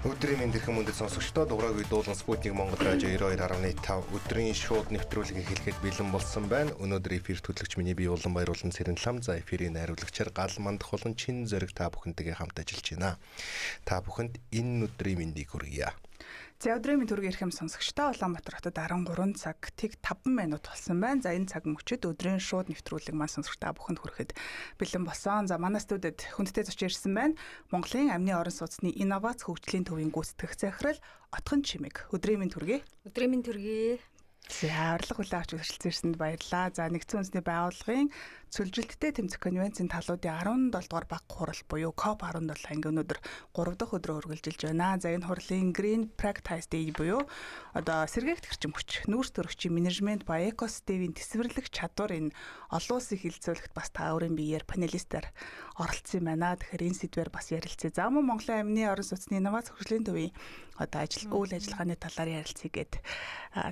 Өдрийн мэндэрхэн мөндөд сонсогчдод дугаарыг дуулан Спутник Монгол радио 92.5 өдрийн шууд нэвтрүүлгийг хэлэхэд бэлэн болсон байна. Өнөөдөр эфир төлөгч миний бие улан баяруулан Цэрэнлам за эфирийн найруулагчаар гал мандах болон чин зориг та бүхэнтэйгээ хамт ажиллаж байна. Та бүхэнд энэ өдрийн мэндийг хүргье. За өдрийн мэнд төргийн эрхэм сонсогчдоо Улаанбаатар хотод 13 цаг тэг 5 минут болсон байна. За энэ цаг мөчид өдрийн шууд нэвтрүүлэг маань сонсогчдоо бүхэнд хүрэхэд бэлэн болсон. За манай студид хүндтэй зочин ирсэн байна. Монголын амны орон сууцны инновац хөгжлийн төвийн гүйцэтгэх захирал Отхон Чимэг. Өдрийн мэнд төргий. Өдрийн мэнд төргий. За авралга хүлээн авч хүрэлцэн ирсэнд баярлалаа. За нэгдсэн үндэсний байгууллагын цөлжилттэй тэмцэх конвенцийн талуудын 17 дугаар баг хурал буюу COP17 анги өнөөдөр 3 дахь өдрөө үргэлжилж байна. За энэ хурлын Green Practice Day буюу одоо сэргээгт хэрчим хүч, нүүрс төрөгчийн менежмент ба экосистемийн тэсвэрлэх чадвар энэ олон улсын хилцүүлэгт бас та өөрийн биеэр панелистаар оролцсон байна. Тэгэхээр энэ сэдвээр бас ярилцъя. За мөн Монголын амны орон сууцны инновац хөгжлийн төвийн одоо үйл ажиллагааны талаар ярилцъя гэд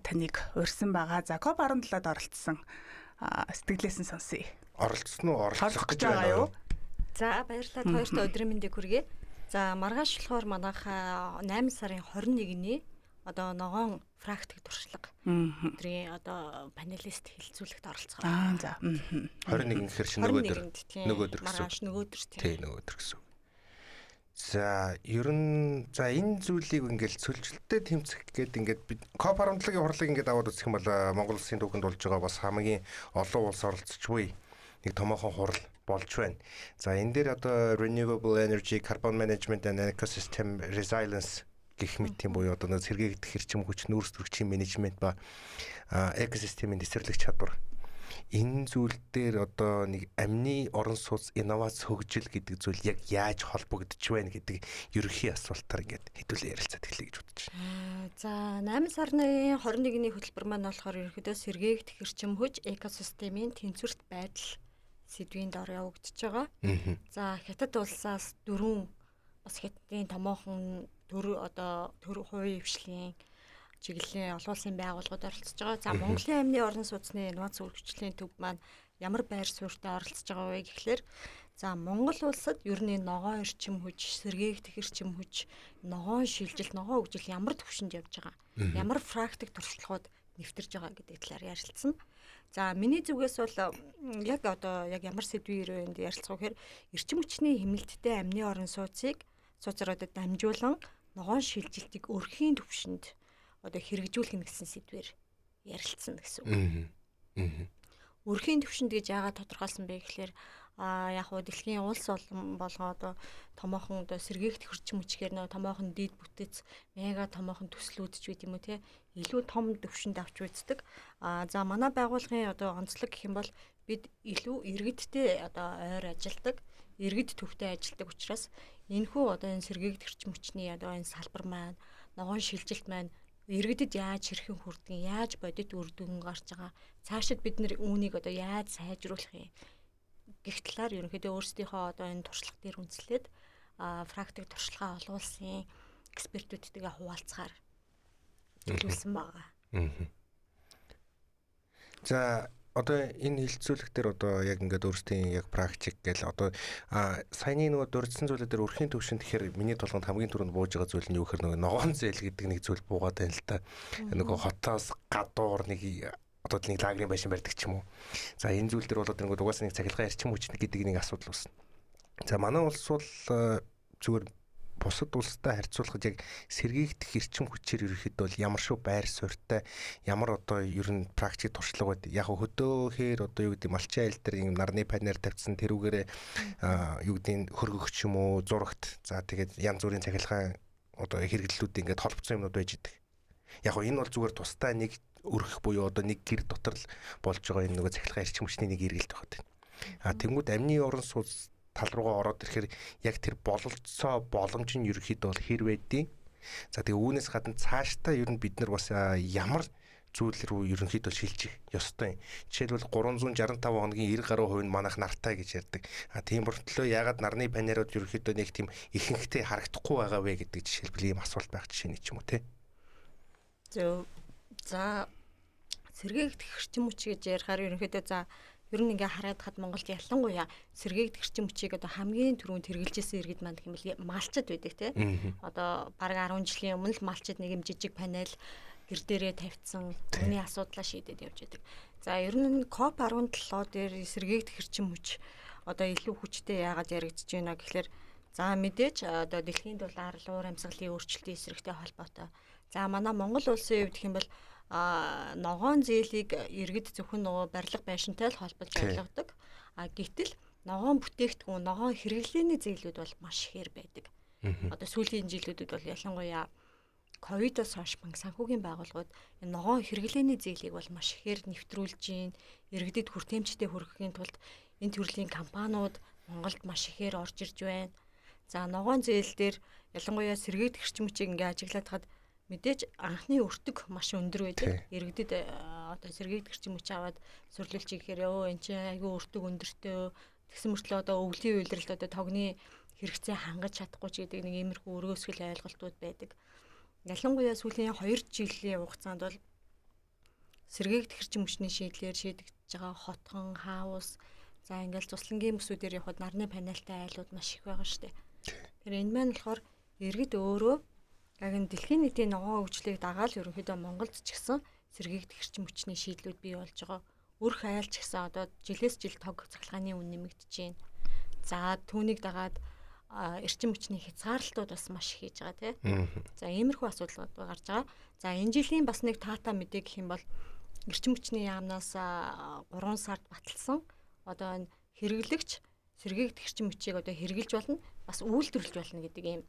таныг урьсан байгаа. За COP17-д оролцсон сэтгэлээс нь сонсъё. Оролцсон уу? Оролцох гэж байгаа юу? За баярлалаа. Хоёртой өдрийн мэндийг хүргэе. За маргааш болохоор манайх 8 сарын 21-ний одоо ногоон практик туршлага өдрийн одоо панелист хилцүүлэгт оролцгоо. За 21 гэхэр чи нөгөөдөр гэсэн. Маргааш нөгөөдөр тийм нөгөөдөр гэсэн. За ер нь за энэ зүйлийг ингээл цөлжилттэй тэмцэх гээд ингээд бид COP17-гийн хурлыг ингээд аваад үзэх юм бол Монгол улсын түүхэнд болж байгаа бас хамгийн олон улс оролцож буй нэг томоохон хурал болж байна. За энэ дээр одоо renewable energy, carbon management and ecosystem resilience гэх мэт юм буюу одоо сэргээгдэх хэрчим хүч, нүүрс төрөгчийн менежмент ба экосистемийн тэсвэрлэх чадвар энэ зүйл дээр одоо нэг амны орон сууц инновац хөгжил гэдэг зүйл яг яаж холбогдож байна гэдэг ерөнхий асуултаар ингээд хэдүүлээ ярилцаад эхлэе гэж бодож байна. За 8 сарын 21-ний хөтөлбөр маань болохоор ерөнхийдөө сэргээгдэх хэрчим хүч, экосистемийн тэнцвэрт байдал сэдвийн дор явагдаж байгаа. За хятад улсаас 4 бас хятадын томоохон төр хувийн хвшлийн чиглэлийн олон улсын байгууллагууд оролцож байгаа. За Монголын амны орон сууцны инновац хөгжлийн төв маань ямар байр суурьтай оролцож байгаа вэ гэхлээр за Монгол улсад ер нь ногоон эрчим хүч, сэргээгдэх эрчим хүч, ногоон шилжилт, ногоон хөгжил ямар төвшөнд явж байгаа. Ямар практик туршлагууд нэвтэрж байгаа гэдэг талаар ярилцсан. За миний зүгээс бол яг ямар сэдвээр энд ярилцах вэ гэхээр эрчим хүчний хэмнэлттэй амны орон сууцыг сууцраад дамжуулан ногоон шилжилтийг өрхийн төвшөнд одоо хэрэгжүүлэх гэсэн сэдвээр ярилцсан гэсэн үг. Өрхийн төвшөнд гэж яагаад тодорхойлсон бэ гэхээр яг хуу дэлхийн улс болгоо одоо томоохон одоо сэргээгт хэрчим хүчгээр нөө томоохон дид бүтэц мега томоохон төслүүд ч байт юм уу те илүү том төвшөнд авч үздэг. За манай байгууллагын одоо онцлог гэх юм бол бид илүү иргэдтэй одоо ойр ажилдаг, иргэд төвтэй ажилдаг учраас энэхүү одоо энэ сэргээгт хэрчим хүчний одоо энэ салбар маань ногоон шилжилт маань иргэдэд яаж хэрхэн хүрдэг, яаж бодит үр дүн гарч байгаа, цаашид бид нэр үүнийг одоо яаж сайжруулах юм гэх талаар ерөнхийдөө өөрсдийнхөө одоо энэ туршлага дээр үндэслээд практик туршлагаа олон улсын экспертүүдтэйгээ хуваалцахаар төлөвлөсөн байгаа. За одоо энэ хилцүүлэг дээр одоо яг ингээд өөрсдийн яг практик гэл одоо саяны нөгөө дурдсан зүйлүүд дээр өрхийн төвшөнд тэгэхээр миний толгойд хамгийн түрүүнд бууж байгаа зүйл нь юу гэхээр нөгөө ногоон зээл гэдэг нэг зүйл буугаад байна л та. Нөгөө хотоос гадуур нэг одоо нэг лагерын байшин барьдаг ч юм уу. За энэ зүйл дээр болоод нөгөө угаасаа нэг цахилгаан эрчим хүч гэдэг нэг асуудал үүснэ. За манай улс бол зүгээр бусад улстай харьцуулахад яг сэргээгдэх эрчим хүчээр ерөөхдөө бол ямар шүү байр суурьтай ямар одоо ер нь практик туршлага байд. Яг хөдөөхээр одоо юу гэдэг малчин айл дээр нарны панер тавьсан тэрүүгээрээ юу гэдэг хөргөгч юм уу зурагт за тэгээд янз бүрийн цахилгаан одоо хэрэглэлүүд ингээд холбогдсон юмнууд байж идэг. Яг энэ бол зүгээр тусдаа нэг өргөх буюу одоо нэг гэр дотор л болж байгаа энэ нөгөө цахилгаан эрчим хүчний нэг эргэлт багт. Тэнгүүд амны орон сууц тал руугаа ороод ирэхээр яг тэр бололцоо боломж нь ерөөхдөө бол хэр байдیں۔ За тэгээ үүнээс гадна цаашдаа ер нь бид нар бас ямар зүйл рүү ерөнхийдөө шилжих ёстой юм. Жишээлбэл 365 хоногийн 90 гаруй хувь нь манайх нартай гэж ярьдаг. Тийм бүртлөө ягаад нарны панерууд ерөнхийдөө нэг тийм ихэнхтэй харагдахгүй байгаа вэ гэдэг жишээлбэл ийм асуулт байх жишээний ч юм уу те. За сэргээгдэх эрчим хүч гэж ярихаар ерөнхийдөө за Ер нь ингээ хараад хад Монголд ялангуяа сэргээгдэх эрчим хүчийг одоо хамгийн түрүүнд хэрэгжилжсэн иргэд маань гэх юм бол малчид байдаг тий. Одоо бараг 10 жилийн өмнө л малчид нэг юм жижиг панел гэр дээрээ тавьчихсан үүний асуудлаа шийдээд явж байдаг. За ер нь COP17 дээр сэргээгдэх эрчим хүч одоо илүү хүчтэй яагаад яригдж байна гэхэлэр за мэдээж одоо дэлхийн дулаар уур амьсгалын өөрчлөлтийн эсрэгтэй холбоотой. За манай Монгол улсын хувьд гэх юм бол ногоон зээлийг иргэд зөвхөн нөгөө барилга байшинтай л холбож ойлгодог. Гэтэл ногоон бүтээгдэхүүн, ногоон хэрэглээний зээлүүд бол маш ихээр байдаг. Одоо сүүлийн жилүүдэд бол ялангуяа ковидоос хойш санхүүгийн байгууллагууд энэ ногоон хэрэглээний зээлийг бол маш ихээр нэвтрүүлж гин, иргэдэд хүртээмжтэй хүргэхийн тулд энэ төрлийн компаниуд Монголд маш ихээр орж ирж байна. За ногоон зээл дээр ялангуяа сэргээгдэх эрчим хүчийг ингээ ажиглаад хад мэдээж анхны өртөг маш өндөр байдаг. Иргэдэд одоо сэргээгдэх эрчим хүч аваад сөрлөлч ихээр эн чинь айгүй өртөг өндөртэй тэгсэн мөртлөө одоо өвлийн үйлрэлт одоо тогны хэрэгцээ хангаж чадахгүй ч гэдэг нэг иймэрхүү өрөөсгөл ойлголтууд байдаг. Ялангуяа сүүлийн 2 жилийн хугацаанд бол сэргээгдэх эрчим хүчний шийдлээр шийдэгдэж байгаа хотхон, хаус за ингээл цуслангийн бүсүүдээр явхад нарны панелтай айлууд маш их байгаа шүү дээ. Тэгэхээр энэ маань болохоор иргэд өөрөө яг энэ дэлхийн нийтийн ногоон хөгжлийг дагаад ерөнхийдөө Монголд ч гэсэн сэргээгдэх эрчим хүчний шийдлүүд бий болж байгаа. Үр хайлт ч гэсэн одоо жилээс жил тог цахилгааны үн нэмэгдэж байна. За түүнийг дагаад эрчим хүчний хязгаарлалтууд бас маш их хийж байгаа тийм. За иймэрхүү асуудлууд гарч байгаа. За энэ жилийн бас нэг таата мэдээ гэх юм бол эрчим хүчний яамнаас 3 сард баталсан одоо энэ хэрэглэгч сэргээгдэх эрчим хүчийг одоо хэрэгжилж болно бас үйлдвэрлэж болно гэдэг ийм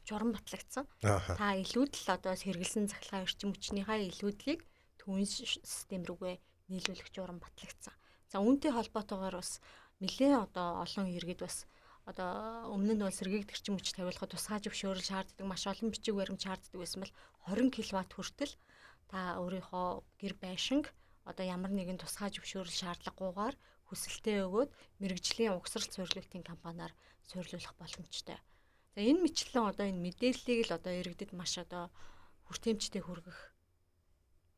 журам батлагдсан. Та илүүд л одоо хэрэгэлсэн цахилгаан эрчим хүчнийхээ илүүдлийг түүний систем рүүгээ нийлүүлэх журам батлагдсан. За үүнтэй холбоотойгоор бас нэлээд одоо олон иргэд бас одоо өмнө нь бол сэргээгдэх эрчим хүч тавилахад тусгай зөвшөөрөл шаарддаг маш олон бичиг баримт шаарддаг байсан бол 20 кВт хүртэл та өөрийнхөө гэр байшинг одоо ямар нэгэн тусгай зөвшөөрөл шаардлагагүйгээр хүсэлтээ өгөөд мэргэжлийн угсралт суйрлуулалтын компаниар суйрлуулах боломжтой. За энэ мэтлэн одоо энэ мэдээллийг л одоо иргэдэд маш одоо хүртээмжтэй хүргэх.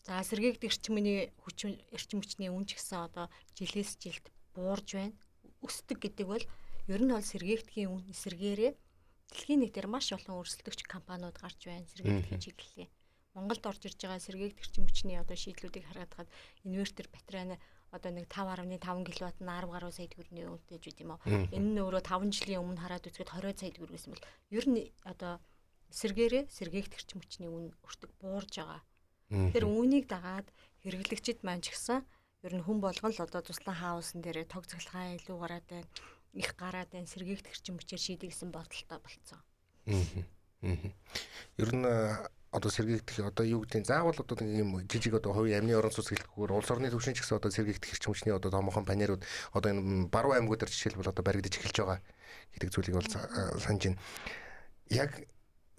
За сэргээгдэх эрчим хүчний үн ч гэсэн одоо жилээс жилд буурж байна. Өсдөг гэдэг бол ер нь бол сэргээгдэхийн үн эсрэгээрээ дэлхийн нийтээр маш олон өрсөлдөгч компаниуд гарч байна сэргээгдэхийн чиглэлээ. Монголд орж ирж байгаа сэргээгдэх эрчим хүчний одоо шийдлүүдийг хараад хад инвертер батарей одоо нэг 5.5 кВт нь 10 гаруй сая төгрөгийн үнэтэй ч гэдэм үү. Энэ нь өөрөө 5 жилийн өмнө хараад үзэхэд 20 сая төгрөг гэсэн бол ер нь одоо эсрэгээрээ сэргээгдэх эрчим хүчний үн өртөг буурж байгаа. Тэр үүнийг дагаад хэрэглэгчид маань ч гэсэн ер нь хүн болгон л одоо туслан хаусан дээр тог цахилгаан илүү гараад байна. Их гараад байна. Сэргээгдэх эрчим хүчээр шийдэгсэн бодолтой болцсон. Ер нь одоо сэргээгдэх одоо юу гэдэг нь заавал одоо нэг юм жижиг одоо хувийн амны орон сууц гэлтгүүгээр улс орны түвшин ч гэсэн одоо сэргээгдэх эрчим хүчний одоо томоохон панерууд одоо энэ баруун аймагуудаар жишээлбэл одоо баригдаж эхэлж байгаа гэдэг зүйлийг бол санаж байна. Яг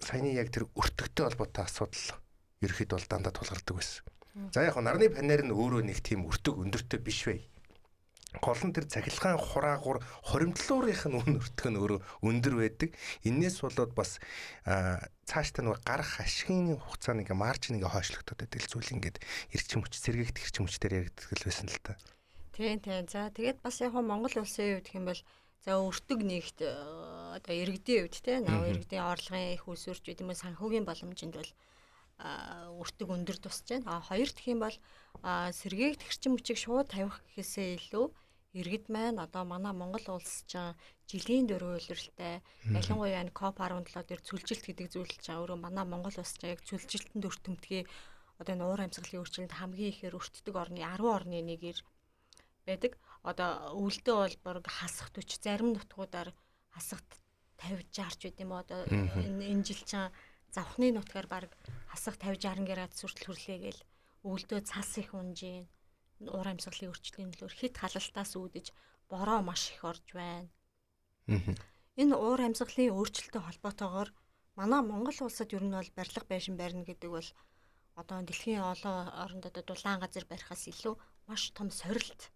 саяны яг тэр өртөгтэй холбоотой асуудал ерөөхдөө бол дандаа тулгардаг байсан. За яг нарны панер нь өөрөө нэг тийм өртөг өндөртэй биш бай. Гол нь тэр цахилгаан хураагур хоримтлуурынх нь үн өртөг нь өөрөө өндөр байдаг. Иннээс болоод бас цаашдаа нэг гарах ашигын хугацааны ингээ маржин ингээ хойшлогдоод байдаг зүйл ингээд эрчим хүч сэргээгдэх эрчим хүчээр яригддаг байсан л та. Тийм. За тэгээд бас яг Монгол улсын хувьд гэх юм бол за өртөг нэгт одоо иргэдийн хувьд тийм иргэдийн орлогын их өсвөрч гэдэг юм санхүүгийн боломжинд бол өртөг өндөр тусч байна. Хоёр дахь юм бол сэргээгдэх эрчим хүчийг шууд тавих гэхээсээ илүү иргэд маань одоо манай Монгол улс ч жилийн дөрөв үйлрэлтэй ялангуяа COP17 дээр цөлжилт гэдэг зүйл ч өөрөө манай Монгол улс ч яг цөлжилтэнд өртөмтгий одоо энэ уур амьсгалын өөрчлөлт хамгийн ихээр өртдөг орны 10 орны нэгээр байдаг. Одоо өвөлдөө бол баг хасах 40 зарим нутгуудаар хасах 50 60 ч гэдэм одоо энэ жил чинь завхны нутгаар баг хасах 50 60 градус хүртэл хүрлээ гээл өвөлдөө цас их унжийн уур амьсгалын өөрчлөлийн төлөөр хит халалтаас үүдэж бороо маш их орж байна. Энэ уур амьсгалын өөрчлөлттэй холбоотойгоор манай Монгол улсад ер нь бол барилга байшин барина гэдэг бол одоо дэлхийн олон оронд одоо дулаан газар барихаас илүү маш том сорилт.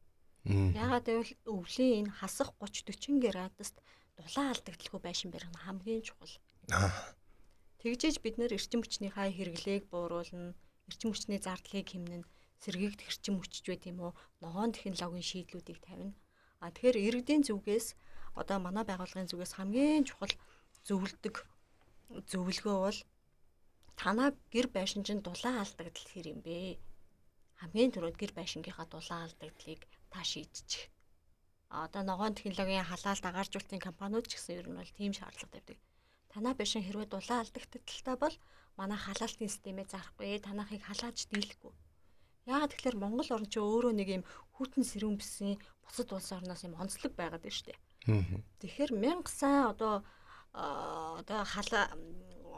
Яагаад гэвэл өвлийн энэ хасах 30 40 градуст дулаан алдагдaltaгүй байшин барих нь хамгийн чухал. Тэгжээж бид нэр эрчим хүчнийхээ хэрэглээг бууруулна, эрчим хүчний зардлыг хэмнэн сэргээгдэх эрчим хүчж байт юм уу? Ногоон технологийн шийдлүүдийг тавина. Тэгэхээр иргэдийн зүгээс одоо манай байгууллагын зүгээс хамгийн чухал зөвлөгөө бол танаа гэр байшин чинь дулаан алдагдал хэр юм бэ? Хамгийн түрүүд гэр байшингийнхаа дулаан алдагдлыг та шийдчих. Одоо ногоон технологийн халаалт агааржуулалтын компаниуд ч гэсэн ер нь бол тийм шаардлага тавьдаг. Танаа байшин хэрвээ дулаан алдагдaltaй бол манай халаалтын системээ зарахгүй, танаахыг халааж дийлэхгүй. Яагаад тэгэхээр Монгол орн ч өөрөө нэг юм хүйтэн сэрүүн бисэн бусад улс орноос юм онцлог байгаад байна шүү дээ. Тэгэхээр 1000 сайн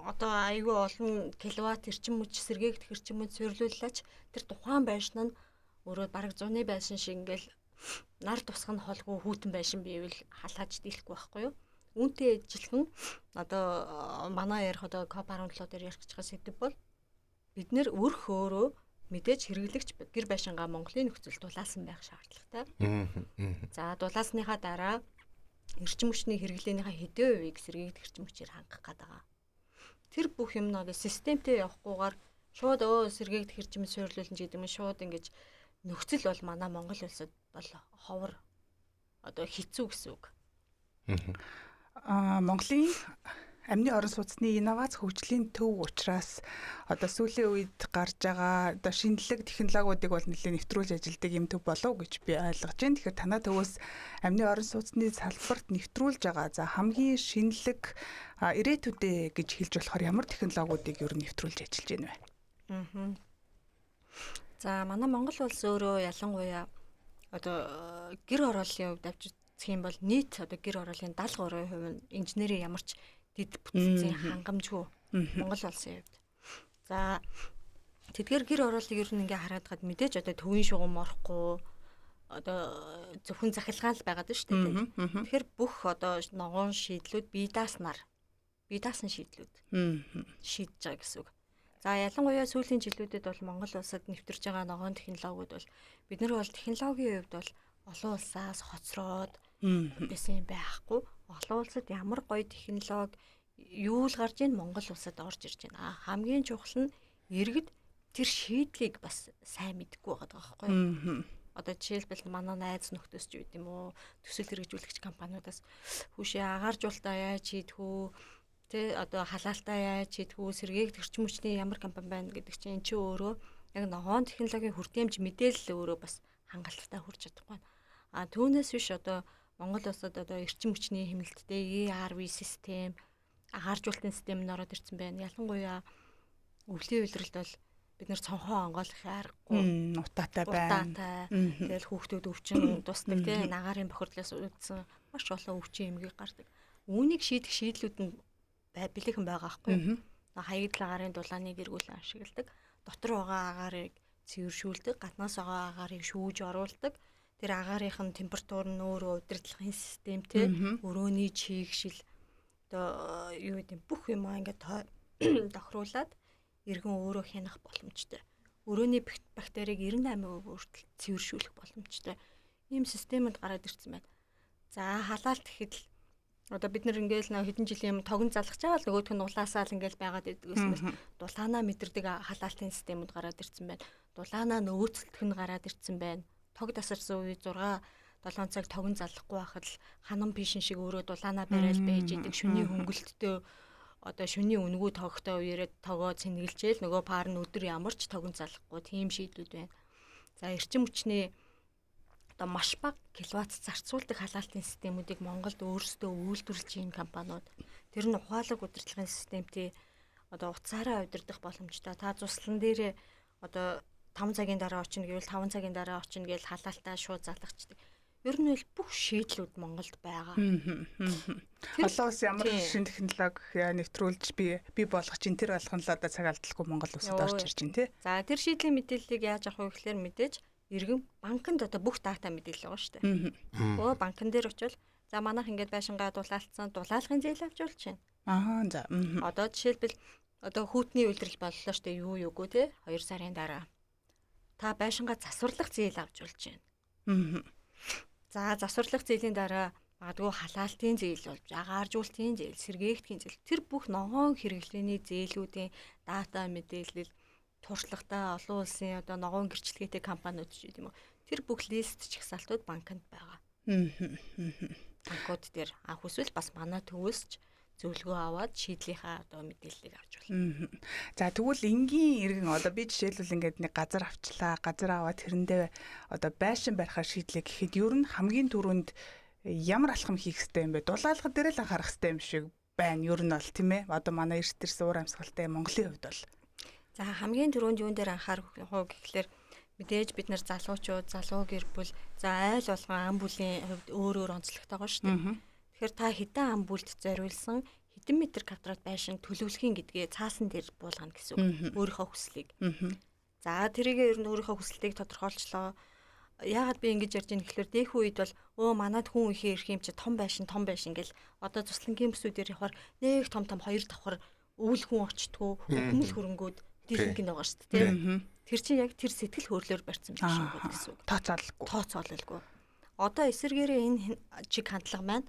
одоо айгүй олон киловатт эрчим хүч сэргээгдэх эрчим хүч суйрлууллаач тэр тухайн байшин нь өөрөө бараг зуны байшин шиг ингээл нар тусах нь холгүй хүйтэн байшин бивэл халааж дийлэхгүй байхгүй юу? Үүнтэй ижилхэн одоо манай ярих одоо COP17 дээр ярих гэж байгаа сэдв бол бид нэр өөрөө мэдээж хэрэглэгч гэр байшингаа Монголын нөхцөл дулаалсан байх шаардлагатай. За дулаасныхаа дараа эрчим хүчний хэрэглээнийхээ хэдэн хувийг сэргээгдэх эрчим хүчээр хангах гэдэг. Тэр бүх юм нэг системтэй явахгүйгээр шууд сэргээгдэх эрчим хүч суйрлуулна гэдэг нь шууд ингэж нөхцөл бол манай Монгол улсад бол ховор одоо хэцүү гэсэн үг. Монголын амны орон сууцны инновац хөгжлийн төв учраас одоо сүүлийн үед гарч байгаа одоо шинжлэх технологиудыг бол нэлээд нэвтрүүлж ажилладаг юм төв болов гэж би ойлгож байна. Тэгэхээр танаа төвөөс амны орон сууцны салбарт нэвтрүүлж байгаа за хамгийн шинэлэг ирээдүйдээ гэж хэлж болохоор ямар технологиудыг ер нь нэвтрүүлж ажиллаж байна вэ? За манай Монгол улс өөрөө ялангуяа одоо гэр орооллын хувьд авч үзэх юм бол нийт одоо гэр орооллын 70% нь инженерийн ямарч дэд бүтцийн хангамжгүй Монгол улсын хувьд. За тэдгээр гэр орооллыг ер нь ингээ хараад гад мэдээж одоо төвийн шугам орохгүй одоо зөвхөн захилгаан л байгаад шүү дээ. Тэгэхээр бүх одоо ногоон шийдлүүд бие даасан шийдлүүд шийдэж байгаа гэсэн үг. За ялангуяа сүүлийн жилүүдэд бол Монгол улсад нэвтэрж байгаа ногоон технологиуд бол бид нар бол технологийн хувьд бол олон улсаас хоцроод байсан юм байхгүй. Олон улсад ямар гоё технологи юу л гарч ийн Монгол улсад орж ирж байна. Хамгийн чухал нь иргэд тэр шийдлийг бас сайн мэдгүй байгаа байхгүй. Одоо жишээлбэл манай найз нөхдөөс ч үт юм уу төсөл хэрэгжүүлэгч компаниудаас хүүшээ агааржуулалтаа яаж хийдэх үү тэ одоо халаалтаа яаж хийдэх үү сэргээгдэх эрчим хүчний ямар компани байна гэдэг чинь эн чинь өөрөө яг ногоон технологийн хүртээмж мэдээлэл өөрөө бас хангалттай хүрч чадахгүй. Түүнээс биш одоо Монгол улсад одоо эрчим хүчний хэмнэлттэй ERV систем агааржуулалтын систем нь ороод ирсэн байна. Ялангуяа өвлийн үйлрэлд бол бид нэр цонхоо онгойлох аргагүй утаатай байна. Тэгэл хүүхдүүд өвчин тусдаг тийм агаарын бохирдлоос үүдсэн маш олон өвчин эмгэг гардаг. Үүнийг шийдэх шийдлүүд нь бэлэхэн байгаа байхгүй. Хаягдл агаарын дулааныг эргүүлэн ашигладаг. Дотор байгаа агаарыг цэвэршүүлдэг, гаднаас байгаа агаарыг шүүж оруулдаг. Тэр агаарынхын температур нь өөрөө удирдлагын системтэй, өрөөний чийгшил одоо юу гэдэг бүх юм ингээд тохируулаад иргэн өөрөө хянах боломжтой. Өрөөний бактерийг 98% хүртэл цэвэршүүлэх боломжтой. Ийм системэд гараад ирсэн байна. За халаалт гэхэд л одоо бид нар ингээл хэдэн жилийн юм тогон залгаж байгаа л нөгөөх нь улаасаа л ингээл байгаад идэгээс дулаанаа мэдэрдэг халаалтын системүүд гараад ирсэн байна. Дулаанаа нөөцөлдөх нь гараад ирсэн байна. Тог тасарсан үе 6-7 цаг тогон залахгүй байхад л ханам пишин шиг өөрөө дулаанаа барайл байж идэг шүний хөнгөлөлттэй одоо шүний үнгүү тогтой үеэрээ тогоо цэнгэлжээл нөгөө паар нь өдөр ямарч тогон залахгүй тийм шийдлүүд байна. За эрчим хүчний одоо маш бага киловатт зарцуулдаг халаалтын системүүдийг Монголд өөрсдөө үйлдвэрлэж байгаа компаниуд тэр нь ухаалаг удирдлагын системтэй одоо утсаараа удирдах боломжтой. Та цуслан дээрээ одоо 5 цагийн дараа очино гэвэл 5 цагийн дараа очино гэж халаалтаа шууд залгачдаг. Ер нь бол бүх шийдлүүд Монголд байгаа. Олон улс ямар шинэ технологи нэвтрүүлж бий болгож ин тэр болгон л одоо цаг алдалгүй Монгол улсад орж ирж байна тий. За тэр шийдлийн мэдээллийг яаж авах вэ гэхээр мэдээж иргэн банкнд одоо бүх дата мэдээлэл байгаа шүү дээ. Өө банкн дээр очивол за манайх ингээд байшингаа дулаалцсан дулаалгын зээл авч болж байна. За. Одоо жишээлбэл одоо хүүтний үйлдвэрлэл боллоо шүү дээ. Юу юугүй тий 2 сарын дараа та байшингаа засварлах зээл авч болж байна. За засварлах зээлийн дараа магадгүй халаалтын зээл болж, агааржуулалтын зээл, сэргээгдэхин зээл тэр бүх ногоон хэрэглээний зээлүүдийн дата мэдээлэл туршлагатай олон улсын одоо ногоон гэрчлэгээтэй компаниуд ч гэдэг юм уу. Тэр бүх лист чагсаалтууд банкнд байгаа. Банкуд дээр анх үсвэл бас манай төвөөсч зөвлөгөө аваад шийдлийнхаа одоо мэдээллийг авч байна. За тэгвэл энгийн иргэн одоо би жишээлбэл ингээд нэг газар авчлаа. Газар аваад тэрэндээ одоо байшин барихаар шийдлээ гэхэд ер нь хамгийн түрүүнд ямар алхам хийх хэрэгтэй юм бэ? Дулаалга дээр л анхаарах хэрэгтэй юм шиг байна. Ер нь бол тийм ээ. Одоо манай эрт төрс уур амьсгалтай Монголын хувьд бол. За хамгийн түрүүнд юун дээр анхаарах уу гэхлээр мэдээж бид нар залуу гэр бүл за айл болгон ам бүлийн хувьд өөр онцлогтой байгаа шүү дээ. Тэгэхээр та хэдэн ам бүлд зориулсан хэдэн метр квадрат байшин төлөвлөхийн гэдгээ цаасан дээр буулгана гэсэн үг. Өөрийнхөө хүслийг. За тэрийг ер нь өөрийнхөө хүслийг тодорхойлчлоо. Яагаад би ингэж ярьж байгаа гэхэлэр дээхүү үед бол манад хүн ихээ ирэх юм чи том байшин гэл одоо туслангийн бүсүүдээр явахаар нэг том хоёр давхар өвөл хүн очтгоо хүмүүс хөрөнгүүд дилинг байгаа шүү дээ. Тэр чинь яг тэр сэтгэл хөдлөлөөр барьсан байх шиг байна гэсэн үг. Тооцоололгүй. Одоо эсэргээрээ энэ чиг хандлага маань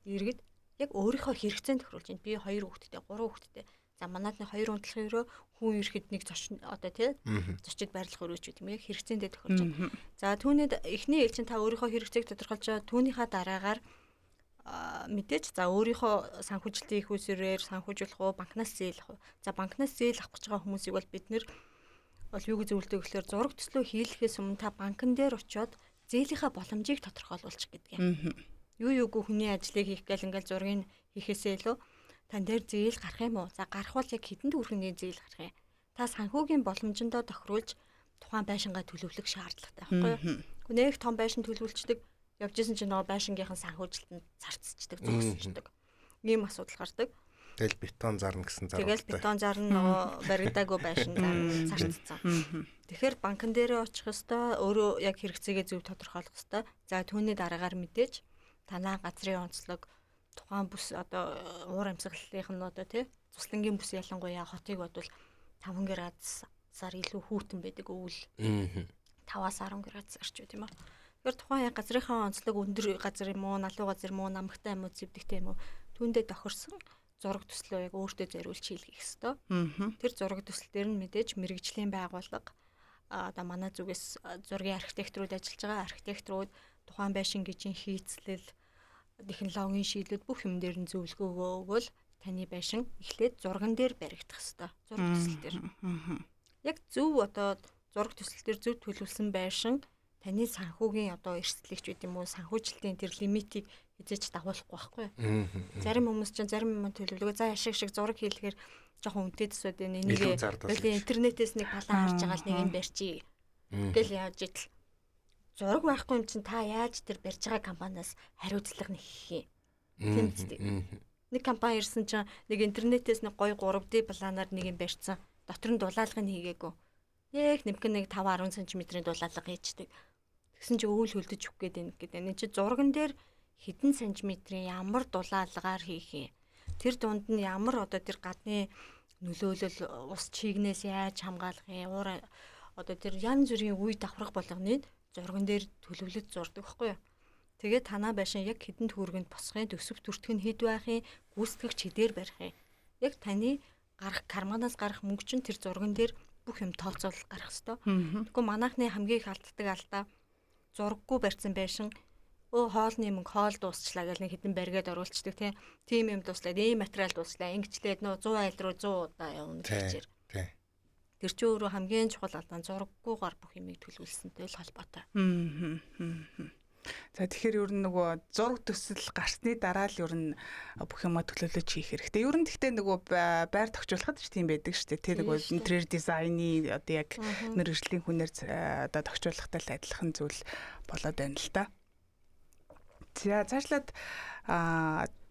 иргэд яг өөрийнхөө хэрэгцээнд тохируулж байна. Би 2 хүүхэдтэй, 3 хүүхэдтэй. За манайд нэг 2 унтлах өрөө хүн ирэхэд нэг зочин одоо тий зочид байрлах өрөөч гэдэг юм яг хэрэгцээндээ тохиолж байна. За түүнийд эхний ээлжин та өөрийнхөө хэрэгцээг тодорхойлж байгаа түүнийхээ дараагаар мэдээж за өөрийнхөө санхүүжилтийн их усрээр санхүүжүүлэх уу, банкнаас зээл авах уу. За банкнаас зээл авах гэж байгаа хүмүүсийг бол бид нэр бол юу гэж зөвлөдөг гэхээр зураг төслөө хийлгэхээс өмнө та банкн дээр очиод зээлийнхаа боломжийг тодорхойлуулчих гэдэг юм. Юугүй хүний ажлыг хийх гэл ингээл зургийг хийхээсээ илүү тань дээр зээл гарах юм уу? За гарах бол яг хэдэн төгрөгийн зээл гарах юм? Та санхүүгийн боломжиндоо тохируулж тухайн байшингаа төлөвлөх шаардлагатай байхгүй юу? Нэг том байшин төлөвлөждөг явж исэн чинь нөгөө байшингийнхан санхүүжилтанд зарцчихдаг, зогсчихдаг. Ийм асуудал гардаг. Тэгэл бетон зарна гэсэн зарвалтай. Тэгэл бетон зарна нөгөө баригдаагүй байшин зарцсан. Тэгэхээр банкн дээрээ очих ёстой, өөрөө яг хэрэгцээгээ зөв тодорхойлох ёстой. За түүний дараагаар мэдээж танаа газрын онцлог тухайн бүс одоо уур амьсгалынх нь одоо тий цуслангийн бүс ялангуяа хотыг бодвол 5 градусаар илүү хүүтэн байдаг өвөл. 5-аас 10 градусаар ч тийм үү. Тэгэхээр тухайн яг газрынхаа онцлог өндөр газар юм уу, налуу газар юм уу, намагтай юм уу, зэвдэгтэй юм уу түүндээ тохирсон зураг төслөө яг өөртөө зориулж хийлгэх ёстой. Тэр зураг төсөл дээр нь мэдээж мэрэгжлийн байгууллага одоо манай зүгээс зургийн архитекторууд ажиллаж байгаа архитекторууд тухайн байшин гижийн хийцлэл технологийн шийдлүүд бүх юм дээр нь зөвлөгөө өгвөл таны байшин эхлээд зурган дээр баригдах ёстой. Зураг төсөл дээр. Яг зөв одоо зураг төсөл дээр зөв төлөвлөсөн байшин таны санхүүгийн одоо эрсдлэгч байт юм уу санхүүжилтийн тэр лимитийг хязгаарч дагуулахгүй байхгүй. Зарим хүмүүс чинь зарим юм төлөвлөгөө за ашиг шиг зураг хийлгэхээр жоохон үнэтэй төсөөд энийг интернетээс нэг палан харж байгаа л нэг юм барьчи гэл яаж идэл зураг байхгүй юм чинь та яаж тэр барьж байгаа компаниас хариуцлага нэхэх юм. Нэг компани ирсэн чинь нэг интернетээс нэг гоё 3D планаар нэг юм барьсан. Дотор нь дулаалгыг хийгээгүй. Яг нэмхэн нэг 5-10 см-ийн дулаалга хийчихдэг. Тэгсэн чинь өвөл хөлдөж өгөх гээд энэ чинь зурган дээр хэдэн сантиметрийн ямар дулаалгаар хийх юм. Тэр дунд нь ямар одоо тэр гадны нөлөөлөл ус чигнээс яаж хамгаалах юм. Одоо тэр янз бүрийн үе давхрах болгоныг зурган дээр төлөвлөж зурдаг байхгүй юу. Тэгээд танаа байшин яг хэдэн төгрөгөнд босхын төсөв төртгөн хэд байхын гүйцэтгэгч хэдээр барих юм. Яг таны гарах карманаас гарах мөнгө чинь тэр зурган дээр бүх юм тооцоолол гарах хэвээр. Тэгэхгүй манайхны хамгийн их алддаг алдаа зураггүй барьсан байшин хоолны мөнгө хоол дуусчлаа гэж нэг хэдэн баригээд оруулцдаг тийм юм дуслаад ийм материал дуслаа ингэчлээд 100 айл руу 100 удаа явна гэжээр. Тэр чинь өөрөө хамгийн чухал алдаа зураггүйгээр бүх юмыг төлөвлөсөнтэй л холбоотой. За тэгэхээр ер нь нөгөө зураг төсөл гарсны дараа л ер нь бүх юмаа төлөвлөж хийх хэрэгтэй. Ер нь гэхдээ нөгөө байр тохиолоход ч тийм байдаг шүү дээ. Тэр нөгөө интерьер дизайны одоо яг мэргэжлийн хүнээр одоо тохиолохтой л адилхан зүйл болоод байна л да. За цаашлаад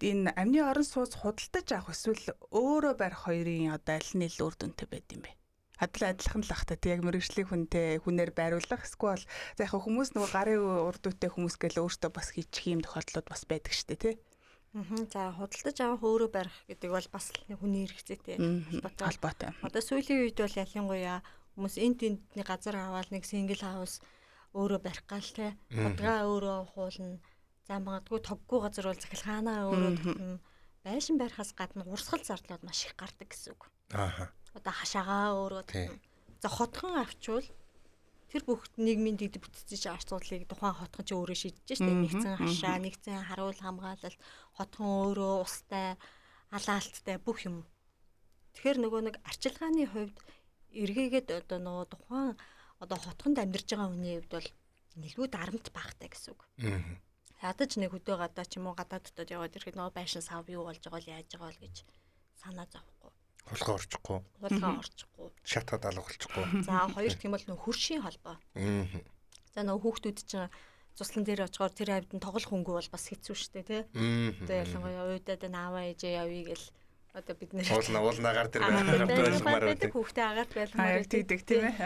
энэ амны орон сууц худалдаж авах эсвэл өөрөө барих хоёрын одоо аль нь илүү үр дүнтэй байд юм бэ? Адилхан л ахтай яг мэргэжлийн хүнээр байруулах эсвэл за яг хүмүүс нөгөө гарын урд үетэй хүмүүс гэл өөртөө бас хийчих юм тохиолдлууд бас байдаг шүү дээ тий. За худалдаж авах өөрөө барих гэдэг бол бас хүний хэрэгцээтэй холбоотой. Одоо сүүлийн үед бол ялангуяа хүмүүс энд тэндний газар аваад нэг single house өөрөө барих гал тий. Худгаа өөрөө хуулна. За магадгүй тоггүй газар бол захилгаанаа өөрөө тогтно. Байшин барихаас гадна урсгал зардлууд маш их гардаг гэсэн үг. Одоо хашаагаа өөрөө За хотхон авчвал тэр бүх нийгмийн дэд бүтцийн асуудлыг тухайн хотхон ч өөрөө шийдэж штэ. Нэгцэн хашаа, нэгцэн харуул хамгаалалт, хотхон өөрөө устай, алаалттай бүх юм. Тэгэхээр нөгөө нэг арчилгааны хувьд эргээгээд одоо нөгөө тухайн одоо хотхонд амьдарч байгаа хүний хувьд бол илүү дарамт багтай гэсэн үг. Ядаж нэг хөдөө гадаа ч юм уу гадаад дотоод яваад ирэхэд нөгөө байшин сав юу болж байгаа л яаж байгаа л гэж санаа зовхгүй. Хулгай орчихгүй. Хулгай орчихгүй. Шатад алгуулчихгүй. За хоёр тийм бол нөх хөршийн холбоо. За нөх хүүхдүүд чинь цуслан дээр очихоор тэр хавьд нь тоглох хөнгөө бол бас хэцүү шттэ тий. Одоо ялангуяа уйдаад нааваа ээжээ явъя гэл одоо бид нэр уулнаагаар тэр байлгамаар байдаг. Хүүхдээ агаад байлгамаар тийдэг тийм ээ.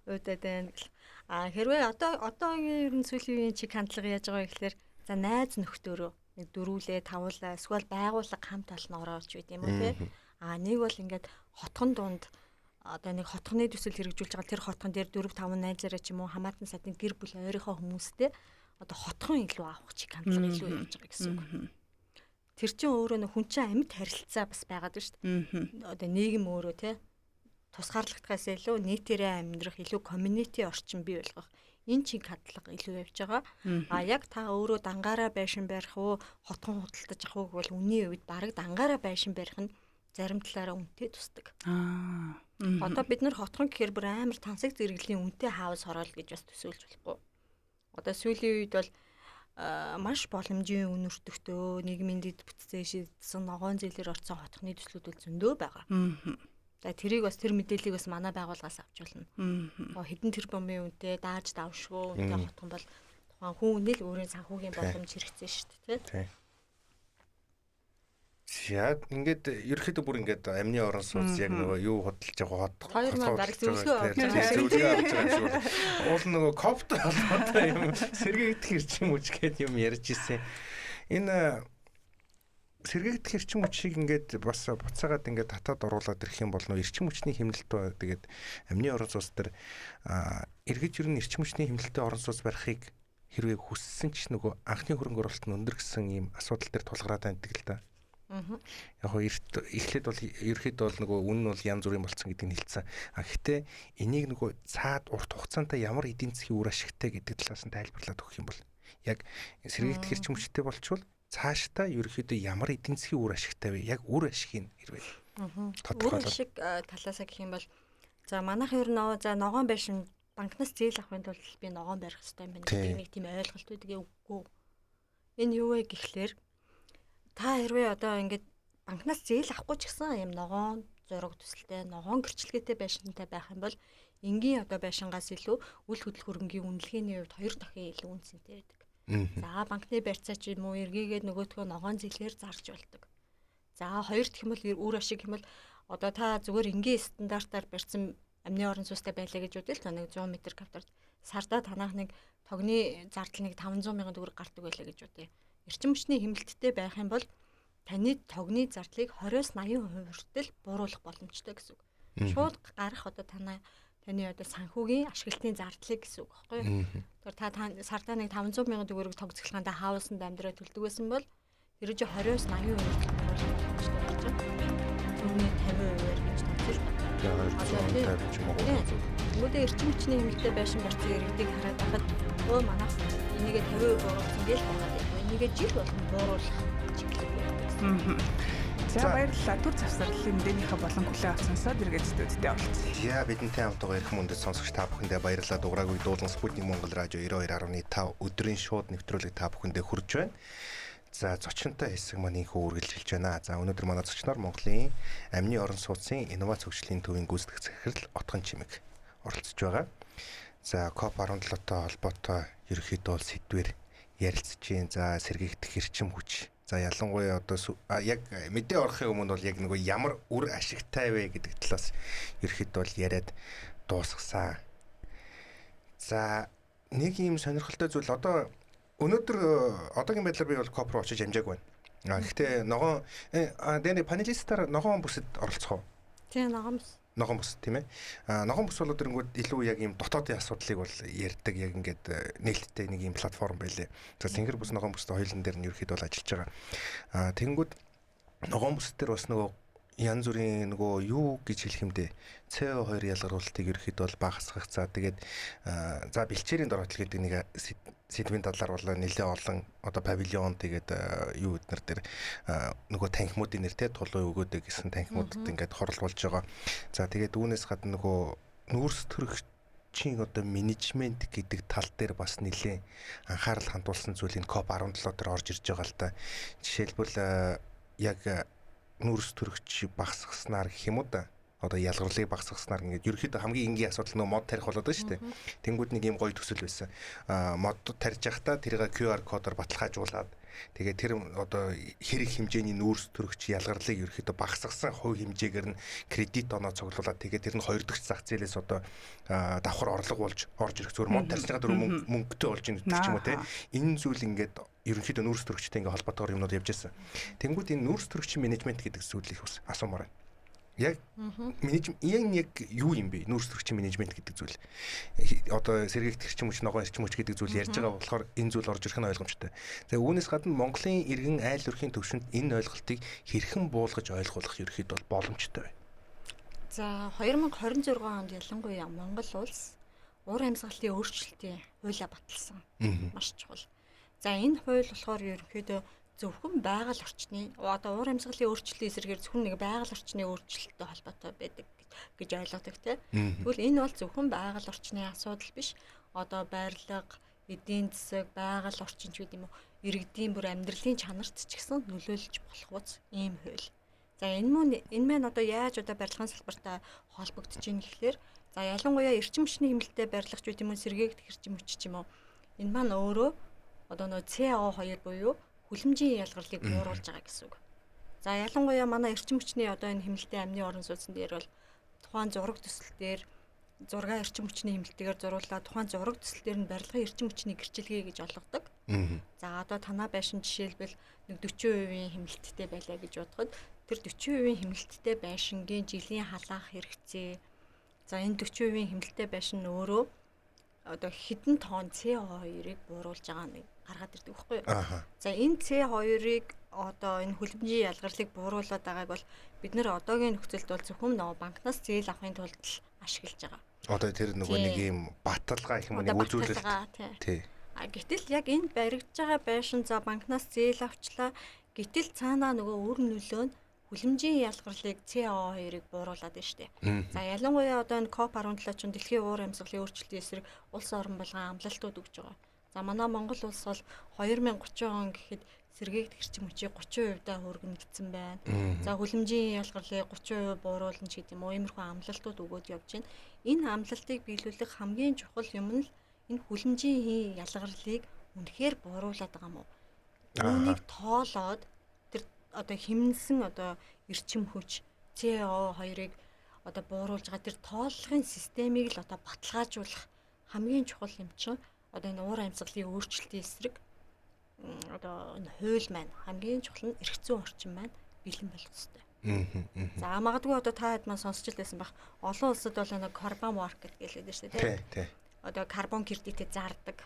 Уйдаад байна гэл. Хэрвээ одоогийн ер нь сүүлийн үеийн чиг хандлага яаж байгаа гэхээр за найз нөхдөөрөө нэг дөрүүлээ тавуулаа эсвэл байгууллага хамт олон орооч байт юм уу тий. Нэг бол ингээд хотхон дунд одоо нэг хотхны төсөл хэрэгжүүлж байгаа тэр хотхон дээр 4-5 найзаараа ч юм уу хамаатан сайдны гэр бүл өөрийнхөө хүмүүстэй одоо хотхон илүү авах чиг хандлага илүү явж байгаа гэсэн үг. Тэр чинь өөрөө нэг хүн чинь амьд харилцаа бас байгаад байна шүү дээ. Одоо нийгэм өөрөө тий тусгаарлагдахаас илүү нийтээрээ амьдрах илүү community орчин бий болгох энэ чиг хандлага илүү явж байгаа. Яг та өөрөө дангаараа байшин барих уу хотхон худалдаж авах уу гэвэл үнийн үед бараг дангаараа байшин барих нь зарим талаараа үнэтэй тусдаг. Одоо бид нар хотхон гэхээр бүр амар тансаг зэрэглэлийн үнэтэй хаус хороол гэж бас төсөөлж болохгүй. Одоо сүүлийн үед бол маш боломжийн үн өртөгтөө нийгмийн дэд бүтцээ шийдсэн ногоон зээлээр орцсон хотхны төслүүд бол зөндөө байгаа. За тэрийг бас тэр мэдээллийг бас манай байгууллагаас авч болно. Хэдэн тэрбумын үнэтэй дааж давшгүй үнэтэй хотхон бол тухайн хүн үнэл өөрийн санхүүгийн боломж хэрэгцээ шүү дээ тий. Яг ингээд ерөөхдөө бүр ингээд амны орон сууц яг нөгөө юу худалж байгаа хот. Хоёр маань баг зөвлөгөө авч байгаа. Уул нөгөө кофт одоо юм сэргээгдэх хэрчим үуч гэдэг юм ярьж ирсэн. Энэ сэргээгдэх хэрчим үучийг ингээд бас буцаагаад ингээд татаад оруулаад ирэх юм бол нөгөө эрчим хүчний хэмнэлт ба тэгээд амны орон сууц дээр эргэж ирнэ эрчим хүчний хэмнэлттэй орон сууц барихыг хэрвээ хүссэн ч нөгөө анхны хөрөнгө оруулалт нь өндөр гэсэн ийм асуудал дээр тулгараад байдаг л да. Яг хоо эхлээд бол ерөөхдөө бол нөгөө үн нь бол янз бүрийн болцсон гэдэг нь хэлсэн. Гэхдээ энийг нөгөө цаад урт хугацаанд ямар эдийн засгийн үр ашигтай гэдэг талаас нь тайлбарлаад өгөх юм бол яг сэргээгдэх эрчим хүчтэй болчвол цаашдаа ерөөхдөө ямар эдийн засгийн үр ашигтай вэ? Яг үр ашиг нь хэрвээ тодорхойлол. Үр ашиг талаасаа гэх юм бол за манайх ер нь за ногоон байшин банкнаас зээл авахын тулд би ногоон барих хэрэгтэй юм байна гэдэг нэг тийм ойлголт үүдгээ үгүй. Энэ юу вэ гэхлээр та хэрвээ одоо ингээд банкнаас зээл авахгүй ч гэсэн юм ногоон зураг төсөлтэй ногоон гэрчлэгээтэй байшинтай байх юм бол энгийн одоо байшингаас илүү үл хөдлөх хөрөнгийн үнэлгээний хувьд 2 дахин илүү үнцэнтэй байдаг. За банкны барьцаа ч юм уу эргээгээд нөгөөдгөө ногоон зээлээр зарж болдог. За хоёр дахь юм бол үр ашиг юм бол одоо та зүгээр энгийн стандартаар барьсан амны орон сууцтай байлаа гэж үдэл та нэг 100 м квадрат сардаа танах нэг тогны зардал нэг 500 сая төгрөг гардаг байлаа гэж үдээ. Эрчим хүчний хэмнэлттэй байх юм бол таны тогны зардлыг 20-80% хүртэл бууруулах боломжтой гэсэн үг. Шууд гарах одоо таны одоо санхүүгийн ашиглалтын зардлыг гэсэн үг байхгүй юу? Тэр та сардаа нэг 500 сая төгрөг тогтцохлаанда хаусанд амьдраа төлдөг байсан бол тэр чинь 20-80% хүртэл бууруулах боломжтой болж байна. Түүний 50%-аар гэж тооцож байна. Тэгмүүдээ эрчим хүчний хэмнэлттэй байшин барьсан иргэдийг хараад байхад өө манайх энийгээ 50% бууруулсан гэж байна. Нэгэ жил болгон бууруулах чиглэл байна. За баярлалаа. Түр завсралын мэдээнийхээ болон хүлээн авсан сонсоод эргээд студидтэй болцсон. За бидэнтэй хамт байгаа эрхэм мөндөд сонсогч та бүхэндээ баярлалаа. Дуграагүй дуулан Спутник Монгол радио 92.5 өдрийн шууд нэвтрүүлэг та бүхэндээ хүрж байна. За зочинтой хэсэг маань инхүү үргэлжилж байна. За өнөөдөр манай зочноор Монголын амны орон сууцын инновац хөгжлийн төвийн гүйцэтгэх захирал Отгон Чимэг оролцож байгаа. За COP17-той холбоотой ерөнхийдөө бол сэдвээр ярилцж байна. За сэргээгдэх эрчим хүч. За ялангуяа одоо яг мэдээ орохын өмнө бол яг нөгөө ямар үр ашигтай вэ гэдэг талаас ерөөхдөө бол яриад дуусгасан. За нэг юм сонирхолтой зүйл одоо өнөөдөр одоогийн байдлаар би бол COP руу очиж амжааг байна. Гэхдээ ногоон дэний панелистаар ногоон бүсэд оролцох уу? Тийм ногоон бүс тийм ээ. Ногоон бүс бол өдөрөнгүүд илүү яг ийм дотоодын асуудлыг бол ярьдаг яг ингээд нээлттэй нэг ийм платформ байлээ. За Сингэр бүс ногоон бүстэй хоёулын дээр нь ерөөхдөө бол ажиллаж байгаа. Тэгэнгүүт ногоон бүс дээр бас нөгөө янз бүрийн нөгөө юу гэж хэлэх юм бэ? CO2 ялгаруулалтыг ерөөхдөө бол багасгах. За тэгээд за бэлчээрийн дороотл гэдэг нэг сэдвийн талаар бол нэлээд олон одоо павильон тэгээд юу эднэр дээр нөгөө танхимуудын нэр те тулуу өгөөд гэсэн танхимуудад ингээд хорол болж байгаа. За тэгээд үүнээс гадна нөгөө нүүрс төрөгчийн одоо менежмент гэдэг тал дээр бас нэлээд анхаарал хандуулсан зүйл энэ COP17 дээр орж ирж байгаа л та. Жишээлбэл яг нүүрс төрөгч багасгаснаар гэх юм уу да. Одоо ялгарлыг багасгаснаар ингээд ерөөхдөө хамгийн энгийн асуудал нөгөө мод тарих болоод байна шүү дээ. Тэнгүүд нэг юм гоё төсөл байсан. Мод тарьж явахдаа тэрийг QR кодоор баталгаажуулаад тэгээд тэр одоо хэрэг хэмжээний нүүрс төрөгч ялгарлыг ерөөхдөө багасгасан хувь хэмжээгээр нь кредит оноо цуглуулад тэгээд тэр нь хоёр дахь зах зээлээс одоо давхар орлого болж орж ирэх зүгээр мод тарьж байгаа дөрөв мөнгөтэй болж ийн гэдэг ч юм уу те. Энэ зүйл ингээд ерөнхийдөө нүүрс төрөгчтэй ингээ холбоотойгоор юмнууд явж байсан. Тэнгүүд энэ нүүрс төрөгчийн менежмент гэдэг зүйл их ус асуумаар байна. Яг яг юу юм бэ? Нүүрс төрөгчийн менежмент гэдэг зүйл. Одоо сэргийгт эрчим хүч, ногоон эрчим хүч гэдэг зүйл ярьж байгаа болохоор энэ зүйл орж ирэх нь ойлгомжтой. За үүнээс гадна Монголын иргэн айл өрхийн төвшөнд энэ ойлголтыг хэрхэн буулгаж ойлгуулах ерөөхдөө бол боломжтой байна. За 2026 онд ялангуяа Монгол улс уур амьсгалын өөрчлөлтийн хуулиа баталсан. Маш чухал. За энэ хууль болохоор ерөнхийдөө зөвхөн байгаль орчны одоо уур амьсгалын өөрчлөлтийн эсрэгээр зөвхөн нэг байгаль орчны өөрчлөлттэй холбоотой байдаг гэж ойлгодог тийм. Тэгвэл энэ бол зөвхөн байгаль орчны асуудал биш. Одоо байрлал, эдийн засаг, байгаль орчин ч гэдэг юм уу, иргэдийн бүр амьдралын чанарт ч гэсэн нөлөөлж болох үз ийм хууль. За энэ маань одоо яаж одоо барилгын салбартай холбогдож ийн гэхлээр за ялангуяа эрчим хүчний хэмнэлтэд барилгач гэдэг юм уу, сэргээгдэх эрчим хүч ч юм уу. Энэ маань өөрөө одоо нөө CO2 буюу хүлэмжийн ялгарлыг бууруулж байгаа гэсэн үг. За ялангуяа манай эрчим хүчний одоо энэ хэмнэлтийн амны орон сууцсан дээр бол тухайн зураг төсөл дээр зураг эрчим хүчний хэмнэлтэйгээр зуруулаад тухайн зураг төсөл дээр нь барилгын эрчим хүчний гэрчилгээ гэж олгодог. За одоо танаа байшин жишээлбэл нэг 40% хэмнэлттэй байлаа гэж бодоход тэр 40% хэмнэлттэй байшингийн жилийн халаах хэрэгцээ. За энэ 40% хэмнэлттэй байшин нь өөрөө одоо хэдэн тонн CO2-ыг бууруулж байгаа нэг гаргаад ирдэг байхгүй юу? За энэ CO2-ыг одоо энэ хүлэмжийн ялгарлыг бууруулаад байгааг бол бид нэр одоогийн нөхцөлд бол зөвхөн нөгөө банкнаас зээл авахын тулд л ашиглаж байгаа. Одоо тэр нөгөө нэг юм баталгаа их юм нэг үзүүлэлт. Тий. Гэтэл яг энэ баригдж байгаа байшин за банкнаас зээл авчлаа. Гэтэл цаанаа нөгөө өөр нөлөө нь хүлэмжийн ялгарлыг CO2-ыг бууруулад байна шүү дээ. За ялангуяа одоо энэ COP17 чинь дэлхийн уур амьсгалын өөрчлөлтийн эсрэг улс орон болгон амлалтууд өгж байгаа. За манай Монгол улс бол 2030 он гэхэд сэргээгдэх эрчим хүчийг 30% хөргөнө гэсэн байна. За хүлэмжийн ялгарлыг 30% бууруулна ч гэдэг юм уу, иймэрхүү амлалтууд өгөөд явж байна. Энэ амлалтыг биелүүлэх хамгийн чухал юм нь энэ хүлэмжийн ялгарлыг үнэхээр бууруулад байгаа юм уу? Үүнийг тоолоод одоо хэмнэсэн одоо эрчим хүч CO2-ыг одоо бууруулж байгаа тэр тооллогын системийг л одоо баталгаажуулах хамгийн чухал юм чинь одоо энэ уур амьсгалын өөрчлөлтийн эсрэг одоо энэ хууль маань хамгийн чухал нь эрх зүйн орчин маань бэлэн болох хэрэгтэй. За магадгүй одоо та хэд маань сонсч л байсан бах олон улсад бол нэг carbon market гэж хэлдэг шүү дээ тийм. Одоо карбон кредитэд зардаг.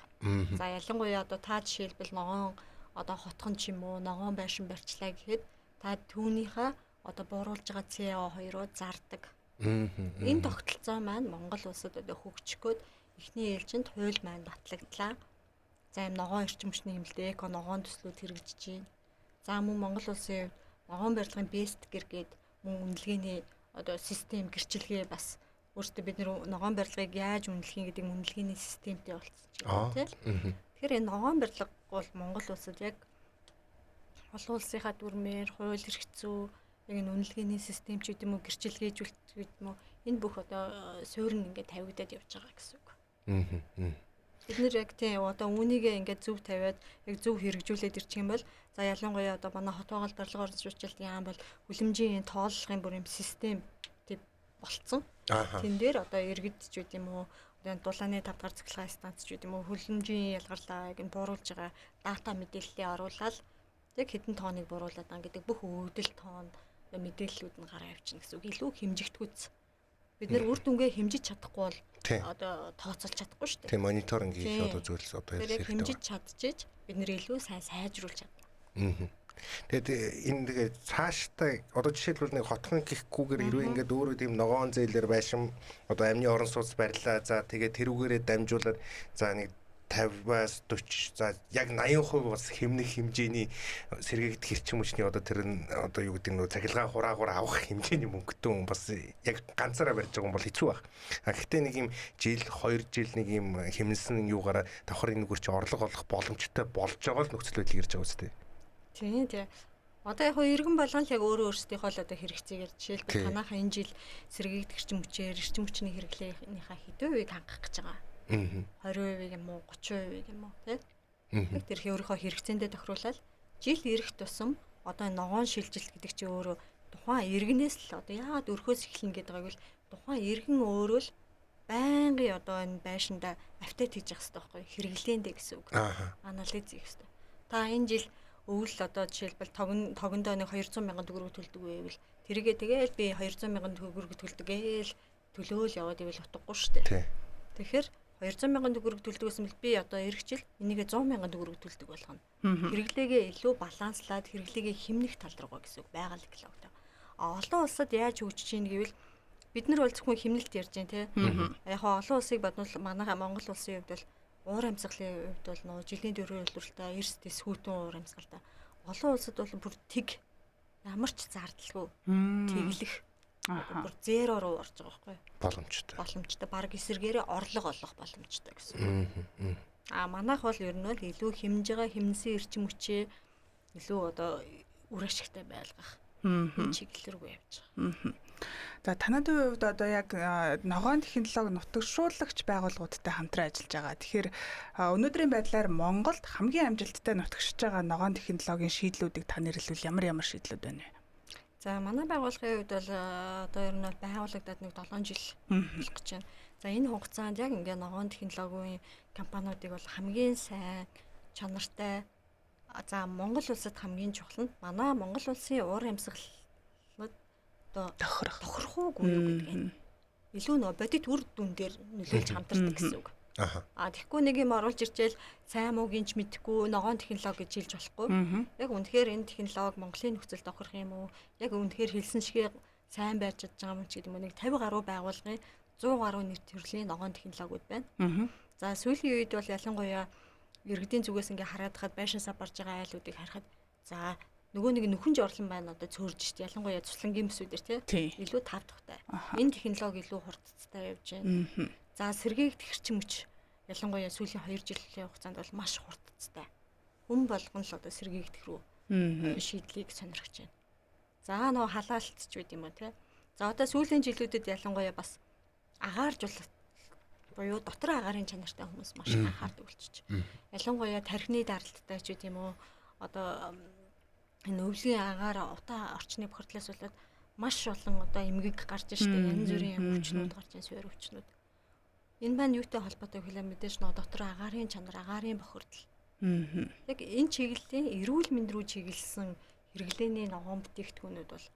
За ялангуяа одоо та жишээлбэл ногоон одоо хотхон ч юм уу ногоон байшин барьчлаа гэхэд та түүнийхээ одоо бууруулж байгаа CO2-оо зардаг. Энэ тогтолцоо маань Монгол улсад одоо хөгжих гээд эхний ээлжинд хууль маань батлагдлаа. За юм ногоон эрчим хүчний хэмнэлт эко ногоон төслүүд хэрэгжиж байна. За мөн Монгол улсын ногоон барилгын best гэр гээд мөн үнэлгээний одоо систем гэрчилгээ бас өөртөө бид ногоон барилгыг яаж үнэлэх гэдэг үнэлгээний системтэй болчихсон тийм. Тэгэхээр энэ ногоон барилга бол Монгол улсад яг олон улсынхаа дүрмээр хууль эрх зүй яг энэ үнэлгээний систем ч гэдэг юм уу гэрчилгээжүүлэлт гэдэг юм уу энэ бүх одоо суурь нь ингээд тавигдаад явж байгаа гэсэн үг. Бид нэр яг тийм одоо үүнийгээ ингээд зөв тавиад яг зөв хэрэгжүүлээд ирчих юм бол за ялангуяа одоо манай хот байгаль барилга орон зүйчлэлтийн яам бол хүлэмжийн тооллогын бүр юм систем тийм болцсон. Тэн дээр одоо иргэд ч гэдэг юм уу дулааны 5 дахь цэцлэгийн станц ч гэдэг юм уу хүлэмжийн ялгарлаа яг бууруулж байгаа дата мэдээллийг оруулаад яг хэдэн тооныг бууруулад байгаа гэдэг бүх өвдөл тоон мэдээллүүд нь гараа явчихна гэсэн үг. Илүү хэмжигдэхүүц. Бид нэр үр дүнгээ хэмжиж чадахгүй бол одоо тооцоолж чадахгүй шүү дээ. Тийм мониторинг хийх одоо зүйлс одоо хэрэг хэмжиж чадчихэж бид нэр илүү сайн сайжруулж чадна. Тэгээд энэ тэгээд цааштай одоо жишээлбэл нэг хотхон гихгүйгээр хэрвээ ингээд өөрөө тийм ногоон зээлэр байшин одоо амны орон сууц барьлаа. За тэгээд тэрүүгээрээ дамжуулаад за нэг 50-аас 40 за яг 80% бас хэмнэх хэмжээний сэргээгдэх хэрчим хүчний одоо тэр нь одоо юу гэдэг нь цахилгаан хураагуур авах хэмжээний мөнгөтэй хүн бас яг ганцаараа барьж байгаа хүн бол хэцүү баг. А гэхдээ нэг юм жил 2 жил нэг юм хэмнэсэн юугаараа давхар энэ гүр чи орлого олох боломжтой болж байгаа л нөхцөл байдал ирж байгаа үстэй. Тийм тийм. Одоо яг иргэн болгон л яг өөрөө өөрсдийнхөө л одоо хэрэгцээгээр жишээлбэл танаахан энэ жил сэргээгдэх эрчим хүчний хэрэглээнийхээ хэдэн хувийг хангах гэж байгаа. 20% юм уу 30% юм уу тийм. Тэр өөрийнхөө хэрэгцээндээ тохируулаад жил ирэх тусам одоо ногоон шилжилт гэдэг чинь өөрөө тухайн иргэнээс л одоо яагаад өрхөөс эхэлнэ гэдэг байвал тухайн иргэн өөрөө л байнгын одоо энэ байшинда апдейт хийж явах хэрэгтэй байхгүй хэрэглээндээ гэсэн үг. Анализ хийх хэрэгтэй. Та энэ жил өвөл одоо жишээлбэл тогондоо нэг 200 мянган төгрөг төлдөг байвал тэрийгээ тэгээл би 200 мянган төгрөг төлдөг гээл төлөөл яваад ивэл утгагүй шүү дээ. Тэгэхээр 200 мянган төгрөг төлдөг гэсэн бол би одоо эх жил энийгээ 100 мянган төгрөг төлдөг болгоно. Хэрэглээгээ илүү баланслаад хэрэглээгээ хэмнэх тал руугаа гэсэн үг байгаль экологид. Олон улсад яаж хөгжиж ийн гэвэл бид нар бол зөвхөн хэмнэлт ярьж байна те. Яг олон улсыг бодвол манайха Монгол улсын хувьд бол уур амьсгалын хувьд бол нөө жилийн дөрвөн үйлдвэрлэлтэй эрс дэс хүйтэн уур амьсгалтай. Олон улсад бол бүр тэг ямар ч зардалгүй тэглэх бүр зеро руу орж байгаа байхгүй боломжтой баг эсэргээрээ орлого олох боломжтой гэсэн. Манайх бол ер нь бол илүү хэмж байгаа хэмнэсэн эрчим хүчээ илүү одоо үр ашигтай байлгах чиглэл рүү явж байгаа. За танад хувьд одоо яг ногоон технологи нутагшуулагч байгууллагуудтай хамтран ажиллаж байгаа. Тэгэхээр өнөөдрийн байдлаар Монголд хамгийн амжилттай нутагшиж байгаа ногоон технологийн шийдлүүдийг та нэрлэвэл ямар шийдлүүд байна вэ? За манай байгууллагын хувьд бол одоо ер нь бол байгуулагдаад нэг 7 жил болох гэж байна. За энэ хугацаанд яг ингээ ногоон технологийн компаниудыг бол хамгийн сайн чанартай за Монгол улсад хамгийн чухал нь манай Монгол улсын уур амьсгалууд одоо тохирох уугүй юу гэдэг нь. Илүү нөө бодит үр дүн дээр нөлөөлж хамтардаг гэсэн үг. Тэгэхгүй нэг юм оруулж ирчээл сайн муу гинж мэдэхгүй ногоон технологи гэж хэлж болохгүй. Яг үнэхээр энэ технологи Монголын нөхцөлд тохирох юм уу? Яг үнэхээр хэлсэн шигээ сайн байж чадж байгаа юм ч гэдэг юм нэг 50 гаруй байгуулгын 100 гаруй нэр төрлийн ногоон технологиуд байна. За сүүлийн үед бол ялангуяа иргэдийн зүгээс ингээ хараад хаад байшинсаа барж байгаа айлуудыг харахад за нөгөө нэг нөхөн жорлон байна одоо цөөрж штэ ялангуяа цуслангийн бүсүүдэр тий илүү тав тухтай. Энэ технологи илүү хурдцтай явж байна. За сэргээгдэх эрчим хүч ялангуяа сүүлийн 2 жилийн хугацаанд бол маш хурдцтай. Хүн болгон л одоо сэргээгдэх рүү шийдлийг сонирхож байна. За нөгөө халаалтч байд юм уу те. За одоо сүүлийн жилүүдэд ялангуяа бас агааржуулалт буюу дотор агаарын чанартай хүмүүс маш анхаардаг болчих. Ялангуяа тархины даралттай ч гэдэм үү одоо энэ өвлийн агаар утаа орчны бохирдлоос болоод маш олон одоо эмгэг гарч штэ янз бүрийн өвчнүүд гарч ийн суурь өвчнүүд. Энэ маань юутай холбоотой гэхлээр мэдээж нөө дотор агаарын чанар агаарын бохирдол. Яг энэ чиглэлийн эрүүл мэнд рүү чиглэсэн хэрэглээний ногоон бүтээгдэхүүнүүд бол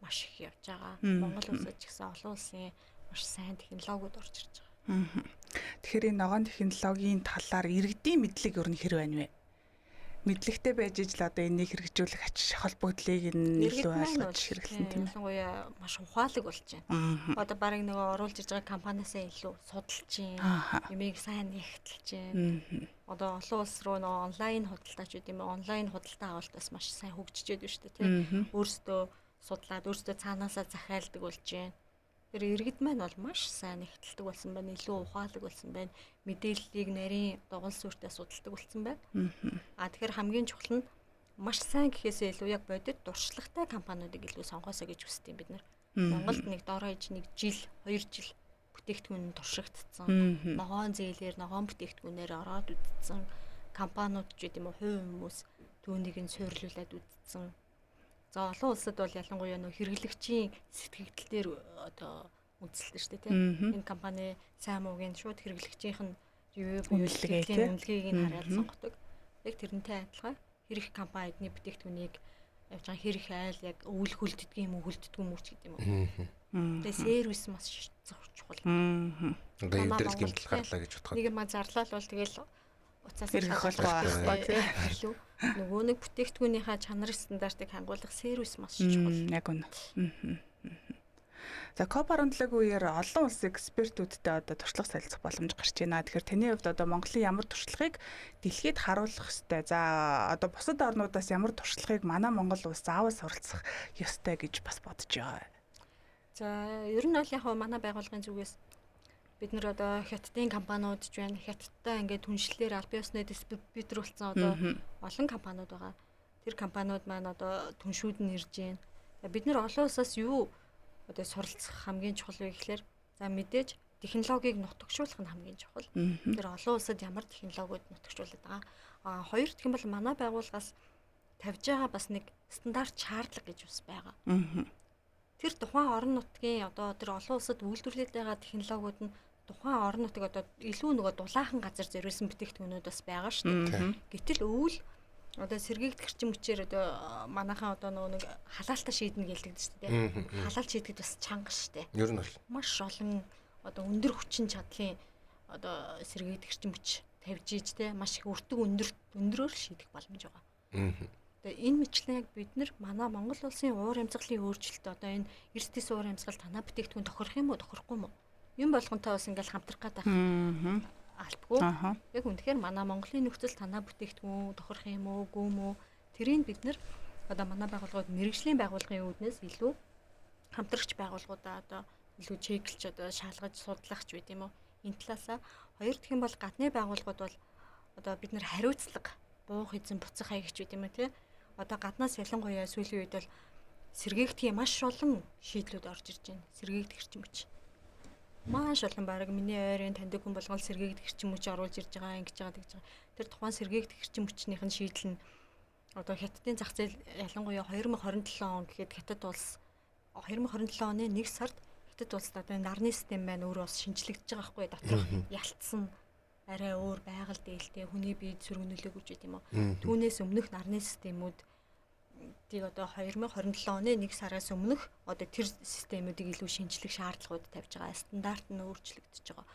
маш их явж байгаа. Монгол улсад ч гэсэн олон улсын маш сайн технологиуд орж ирж байгаа. Тэгэхээр энэ ногоон технологийн талаар иргэдийн мэдлэг юу нэр байна вэ? Мэдлэгтэй байж ижил одоо энийг хэрэгжүүлэх ач холбогдлыг илүү ойлгож хэрэглэн тийм ээ. Ялангуяа маш ухаалаг болж байна. Одоо барыг нөгөө оруулж ирж байгаа компаниасаа илүү судалж байна. Юмыг сайн нэгтэлж байна. Одоо олон улс руу нөгөө онлайн худалдаач гэдэг юм. Онлайн худалдаа авалтаас маш сайн хөгжиж байна шүү дээ тийм. Өөрсдөө судлаад өөрсдөө цаанаасаа захиалдаг болж байна. Тэр иргэд маань бол маш сайн нэгтэлдэг болсон байна. Илүү ухаалаг болсон байна. Мэдээллийг нарийн дугуйл сүртэй судалдаг болсон байна. Тэгэхээр хамгийн чухал нь маш сайн гэхээсээ илүү яг бодит дуршлагтай компаниудыг илүү сонгоосоо гэж хүсдэг юм бид нар. Монголд нэг дороо иж нэг жил, 2 жил бүтээгдэхүүн туршигдсан. Ногоон зээлээр, ногоон бүтээгдэхүүнээр ороод үдцсэн компаниуд ч гэдэм үү хувь хүмүүс түүнийг нь суйрлуулад үдцсэн. За олон улсад бол ялангуяа нөх хэрэглэгчийн сэтгэгдэл дээр одоо үндэслэдэг шүү дээ тийм. Энэ компани сайн муугийн шууд хэрэглэгчийнх нь юу үнэлгээг нь хараад сонгодог. Яг тэрнтэй адилхан хэрэг компани эдний бүтээгдэхүүнийг явж байгаа хэрэг айл яг өвөл хөлддөг юм уу хөлддөг юм уу ч гэдэг юм уу. Тэгээ сервис маш чухал. Одоо эвдэрэл гэмтэл гарлаа гэж бодоход. Нэг юм зарлал бол тэгэл буцаас Ирэх болохгүй байхгүй тий. илүү нөгөө нэг бүтээгдэхүүнийхээ чанар стандартыг хангуулах сервис маш чухал. Яг үнэ. За COP17 үеэр олон улсын экспертүүдтэй одоо туршлага солилцох боломж гарч байна. Тэгэхээр таны хувьд одоо Монголын ямар туршлагыг дэлхийд харуулах ёстой? За одоо бусад орнуудаас ямар туршлагыг манай Монгол улс заавал суралцах ёстой гэж бас бодож байгаа. За ер нь бол яг манай байгууллагын зүгээс бид нар одоо хятадын компаниуд ч байна. Хятадтай ингээд түншлэлээр албан ёсны дистрибьютор болсон одоо олон компаниуд байгаа. Тэр компаниуд маань одоо түншүүд нь ирж байна. Бид нар олон улсаас юу одоо суралцах хамгийн чухал вэ гэхээр за мэдээж технологиг нутагшуулах нь хамгийн чухал. Тэр олон улсад ямар технологиуд нутагшуулдаг байгаа. Хоёр дахь юм бол манай байгууллагаас тавьж байгаа бас нэг стандарт шаардлага гэж бас байгаа. Тэр тухайн орон нутгийн одоо тэр олон улсад үйлдвэрлэж байгаа технологиуд нь тухайн орон нутаг одоо илүү нөгөө дулаахан газар зориулсан бүтээгдэхүүнүүд бас байгаа шүү дээ. Гэтэл өвөл одоо сэргийгдэх эрчим хүчээр одоо манайхаа одоо нөгөө нэг халаалтаа шийднэ гэлдэг шүү дээ. Халаалт шийдэхэд бас чанга шүү дээ. Ер нь бол маш олон одоо өндөр хүчин чадлын одоо сэргийгдэх эрчим хүч тавьж ийж те маш их өртөг өндөрөөр шийдэх боломж байгаа. Тэгээ энэ мэтлэн яг бид нар манай Монгол улсын уур амьсгалын өөрчлөлт одоо энэ эрсдэс уур амьсгал танаа бүтээгдэхүүн тохирох юм уу тохирохгүй юм уу? Юм болгонтой бас ингээл хамтрах гэдэг албагүй. Яг үнэхээр манай Монголын нөхцөл танаа бүтээгдэхүүн тохирох юм уу, үгүй юм уу? Тэрийг бид нар одоо манай байгууллагууд мэрэгжлийн байгууллагын үүднээс илүү хамтрагч байгууллагуудаа одоо илүү чеклж одоо шалгаж судлах ч байт юм уу? Энэ талаасаа хоёр дахь юм бол гадны байгууллагууд бол одоо бид нар хариуцлага буух эзэн буцах хаягч байт юм уу те? Одоо гаднаас ялангуяа сүүлийн үед бол сэргээгдэх маш олон шийдлүүд орж ирж байна. Сэргээгдэх эрчим хүч. Маш олон баг миний ойрын таньдаг хүн болгон сэргээгдэх эрчим хүч оруулж ирж байгаа, ингэж байгаа гэж байгаа. Тэр тухайн сэргээгдэх эрчим хүчнийх нь шийдэл нь одоо хятадын зах зээл ялангуяа 2027 он гэхэд хятад улс 2027 оны 1 сард хятад улсад одоо нарны систем маань өөрөө бас шинжлэгдэж байгаа байхгүй доторх ялцсан арай өөр байгаль дээлтэй хүний биед сөргөнөлөө гэж байт юм уу. Түүнээс өмнөх нарны системүүд тийг одоо 2027 оны 1 сараас өмнөх одоо тэр системүүдийг илүү шинжлэх шаардлагууд тавьж байгаа. Стандарт нь өөрчлөгдөж байгаа.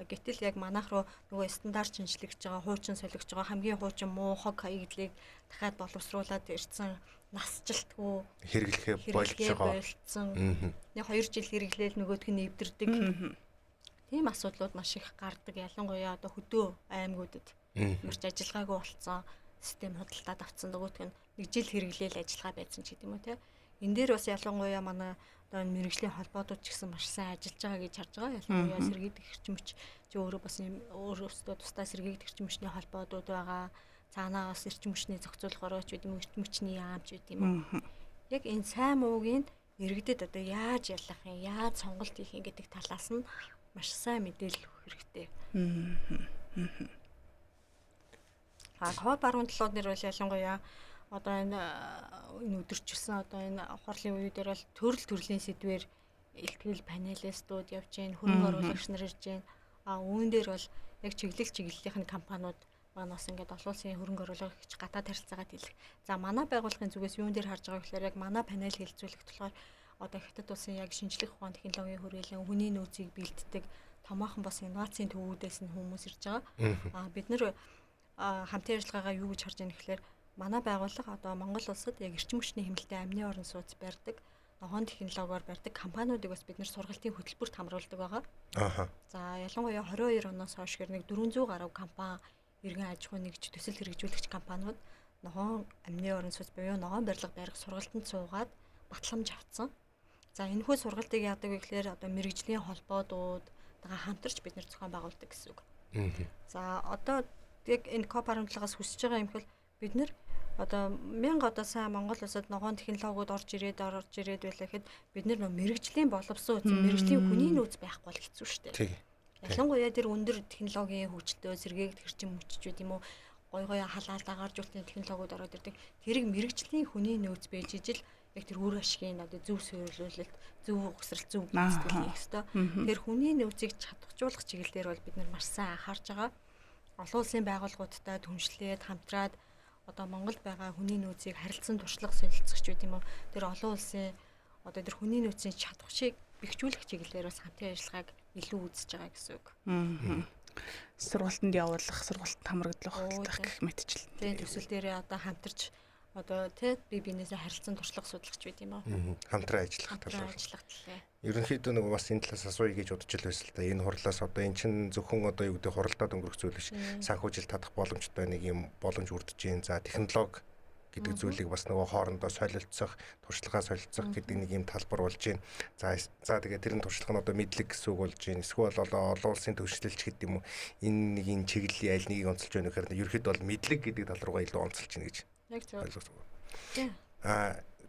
Гэтэл яг манайх руу нөгөө стандарт шинжлэгдэж байгаа, хуучин солигдож байгаа хамгийн хуучин муу хог хаягдлыг дахиад боловсруулад ирсэн насжилтгүй хэрэглэхээ болж байгаа. Нэг 2 жил хэрэглээл нөгөөх нь эвдэрдэг. Тийм асуудлууд маш их гардаг. Ялангуяа одоо хөдөө аймагуудад марч ажиллагаагүй болцсон систем худалдаад авцсан нөгөөх нь 1 жил хэрэглээл ажиллагаа байсан ч гэдэг юм уу те. Энэ дээр бас ялангуяа манай одоо мэрэгжлийн холбоодууд ч гэсэн маш сайн ажиллаж байгаа гэж харж байгаа. Ялангуяа сэргийгдэх эрчим хүч чи өөрөө бас өөрөөсөө тусдаа сэргийгдэх эрчим хүчний холбоодууд байгаа. Цаанаас эрчим хүчний зохицуулахороо ч гэдэг юм эрчим хүчний яам ч гэдэг юм уу. Яг энэ сайн муугийн иргэдэд одоо яаж ялах юм, яаж сонголт хийх юм гэдэг талаас нь маш сайн мэдээлэл өгөх хэрэгтэй. COP17 нэр бол ялангуяа одоо энэ өдөрчилсөн одоо энэ хурлын үе дээр бол төрлийн сэдвээр илтгэл панелистууд явж гин, хөрөнгө оруулагч нар ирж гин. Үүн дээр бол яг чиглэлийн компаниуд манаас ингээд олон улсын хөрөнгө оруулагч гадаад харилцаагаа дийлэх. За манай байгууллагын зүгээс юун дээр харж байгаа гэхээр яг манай панел хэлцүүлэх болохоор одоо хятад улсын яг шинжлэх ухаан технологийн хүрээлэн хүний нөөцийг бэлддэг томоохон бас инновацийн төвүүдээс нь хүмүүс ирж байгаа. Бид нэр хамтын ажиллагаагаа юу гэж харж байгаа гэхээр манай байгууллага одоо Монгол улсад яг эрчим хүчний хэмнэлттэй амны орон сууц барьдаг, ногоон технологиор барьдаг компаниудыг бас бид нэр сургалтын хөтөлбөрт хамруулдаг байгаа. За ялангуяа 22 оноос хойш нэг 400 гаруй компани иргэн аж ахуй нэгж төсөл хэрэгжүүлэгч компаниуд ногоон амны орон сууц буюу ногоон барилга барих сургалтанд суугаад батламж авцсан. За энэхүү сургалтыг яадаг вэ гэхээр одоо мэрэгжлийн холбоодууд хамтарч бид нэр зохион байгуулдаг гэсэн үг. За одоо яг энэ COP17-аас хүсэж байгаа юм хэл бид нэр одоо 1000 одоо сайн Монгол улсад ногоон технологиуд орж ирээд байлаа гэхэд бид нэр мэрэгжлийн боловсон үзэн мэрэгжлийн хүний нөөц байхгүй бол хэцүү шүү дээ. Ялангуяа тэр өндөр технологийн хөгжлөө сэргээгдэх эрчим хүч гэдэг юм уу гой халаалаа гаржуулалтын технологиуд ороод ирдэг. Тэрийг мэрэгжлийн хүний нөөц байж ижил яг тэр үр ашигын одоо зөв суурилуулалт, зөв угсралт, зөв гүйцэтгэл хийх ёстой. Тэр хүний нөөцийг чадваржуулах чиглэлээр бол бид нар маш сайн анхаарж байгаа. Олон улсын байгууллагуудтай түншлээд хамтраад одоо Монголд байгаа хүний нөөцийг харилцан туршлага солилцох ч гэдэм үү. Тэр олон улсын одоо тэр хүний нөөцийн чадварыг бэхжүүлэх чиглэлээр бас хамтын ажиллагааг илүү үзэж байгаа гэсэн үг. Сургалтанд явуулах, сургалтанд хамрагдлах гэх мэтчил. Тийм төсөл дээрээ одоо хамтарч одоо тий би биенээсээ харилцан туршлага судлах ч байт юм аа. Хамтран ажиллах талаар. Талээ. Ерөнхийдөө нэг бас энэ талаас асууя гэж бодож л байсан л да. Энэ хурлаас одоо эн чинь зөвхөн одоо юу гэдэг хуралдаад өнгөрөх зүйл биш. Санхүүжилт татах боломжтой нэг юм боломж үрдэж гин. За технологи гэдэг зүйлийг бас нөгөө хоорондоо солилцох, туршлагаа солилцох гэдэг нэг юм талбар болж гин. За тэгээд тэрний туршлага нь одоо мэдлэг гэсэн үг болж гин. Эсвэл олон улсын төвшлэлч гэдэг юм уу. Энэ нэг энэ чиглэлийн аль нэгийг онцолж байна гэхээр ерөнхийдөө бол мэдлэг гэдэг тал руугаа илүү онцолж гин гэж. Яг зөв.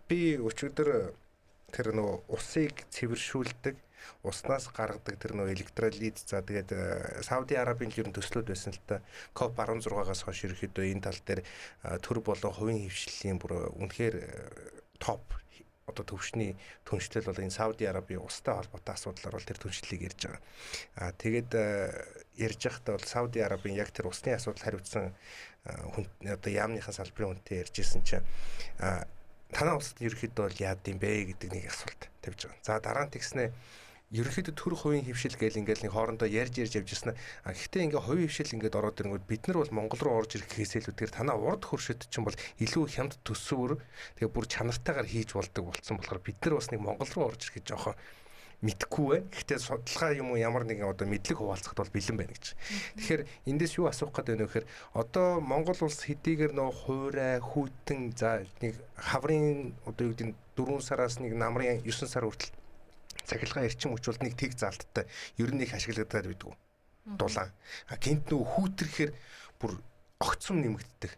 Би өчигдөр тэр нөгөө усыг цэвэршүүлдэг, уснаас гаргадаг тэр нөгөө электролит за тэгээд Сауди Арабын ер нь төслүүд байсан л та. COP 16-аас хойш ерөөхдөө энэ тал дээр төр болон хувийн хвшлийн бүр үнэхээр топ одоо төвшний түншлэл бол энэ Сауди Арабын устай холбоотой асуудлаар бол тэр түншлэлийг ярьж байгаа. Тэгээд ярьж байхдаа бол Сауди Арабын яг тэр усны асуудал хариуцсан одоо яамныхаа салбарын хүнтэй ярьжсэн чинь танаа улсад ерөөхдөө бол яад юм бэ гэдэг нэг асуулт тавьж байгаа. За дараа нь тэгснэ ерөөхдөө төр хувийн хвшил гээл ингээл нэг хоорондоо ярьж явжсэн. Гэхдээ ингээ хувийн хвшил ингээд ороод ирэнгүүт бид нар бол Монгол руу орж ирэх гэхээсээ л үгээр танаа урд хөршөд чинь бол илүү хямд төсвөр тэгээ бүр чанартайгаар хийж болдог болсон болохоор бид нар бас нэг Монгол руу орж ирэх гэж жоохон мэдхгүй байна. Гэхдээ судалгаа юм уу ямар нэгэн одоо мэдлэг хуваалцахад бол бэлэн байна гэж. Тэгэхээр эндээс юу асуух гээд байна вэ гэхээр одоо Монгол улс хэдийгээр нөө хуурай, хүйтэн за нэг хаврын одоо юу гэдэг 4 сараас нэг намрын 9 сар хүртэл цахилгаан эрчим хүч бол нэг тэг залттай ер нь их ашиглагдаад байдгүй. Дулаан. Гинт нөө хүүтрэхээр бүр огцом нэмэгддэг.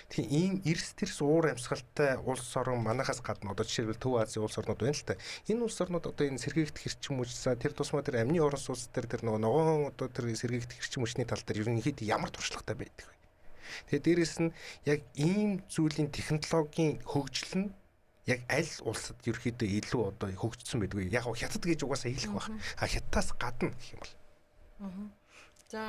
Тийм ийм эрс уур амьсгалтай улс орн манахаас гадна одоо жишээлбэл Төв Азийн улс орнууд байна л та. Энэ улс орнууд одоо энэ сэргээгдэх эрчим хүчсаа тэр тусмаа тэр амны орон сууц тэр ногоон одоо тэр сэргээгдэх эрчим хүчний тал дээр ерөнхийдөө ямар туршлагатай байдаг вэ? Тэгээ дээрэс нь яг ийм зүйлийн технологийн хөгжил нь яг аль улсад ерөнхийдөө илүү одоо хөгжсөн байдгүй. Яг хятад гэж угаасаа хэлэх байх. Хятадаас гадна гэх юм бол. За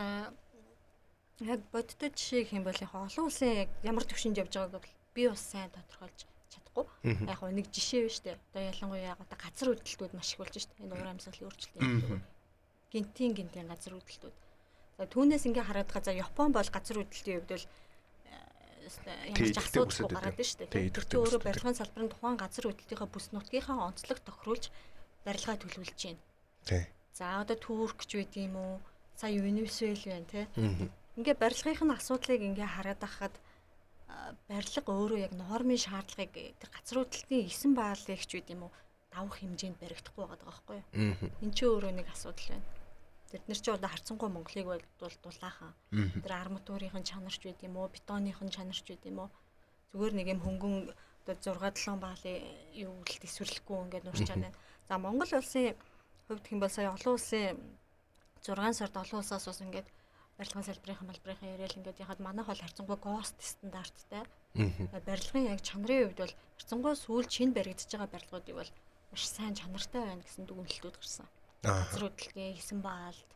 яг бодтой жишээ гэх юм бол яг олон улсын яг ямар төвшөнд явж байгааг бол би бас сайн тодорхойлж чадахгүй. Яг нэг жишээ биш үү? Одоо ялангуяа одоо газар хөдлөлтүүд маш их болж шүү дээ. Энэ уур амьсгалын өөрчлөлтийн гинтийн газар хөдлөлтүүд. За түүнээс ингээ хараад за Япон бол газар хөдлөлтийн хувьд бол ямар ч асуудалгүй гараад байна шүү дээ. Тэр өөрөө барилгын салбарын тухайн газар хөдлөлтийнхаа бүс нутгийнхаа онцлог тохируулж барилгаа төлөвлөж байна. За одоо Турк ч байд юм уу? Сая Венесуэл байна тий. Ингээ барилгын асуудлыг ингээ хараад байхад барилга өөрөө яг нормын шаардлагыг тэр газар хөдлөлтийн 9 баалыг ч байд юм уу давах хэмжээнд баригдахгүй байгаа байхгүй юу? Энд чинь өөрөө нэг асуудал байна. Тэд нар ч одоо харцангуй Монголыг бол дулаахан. Тэр арматурын чанарч байд юм уу, бетоныхон чанарч байд юм уу? Зүгээр нэг юм хөнгөн одоо 6-7 баалын юу л төсвөрлөхгүй ингээд нуурчаад байна. За Монгол улсын хувьд хэм бол сая олон улсын 6 сард олон улсаас бас ингээд барилгын салбарын яриад ингээд яхад манайх бол харцангуй ГОСТ стандарттай. Барилгын яг чанарын хувьд бол харцангуй сүүл шинэ баригдаж байгаа барилгуудыг бол маш сайн чанартай байна гэсэн дүгнэлтүүд гарсан. Газар хөдлөлтийн 9 баалд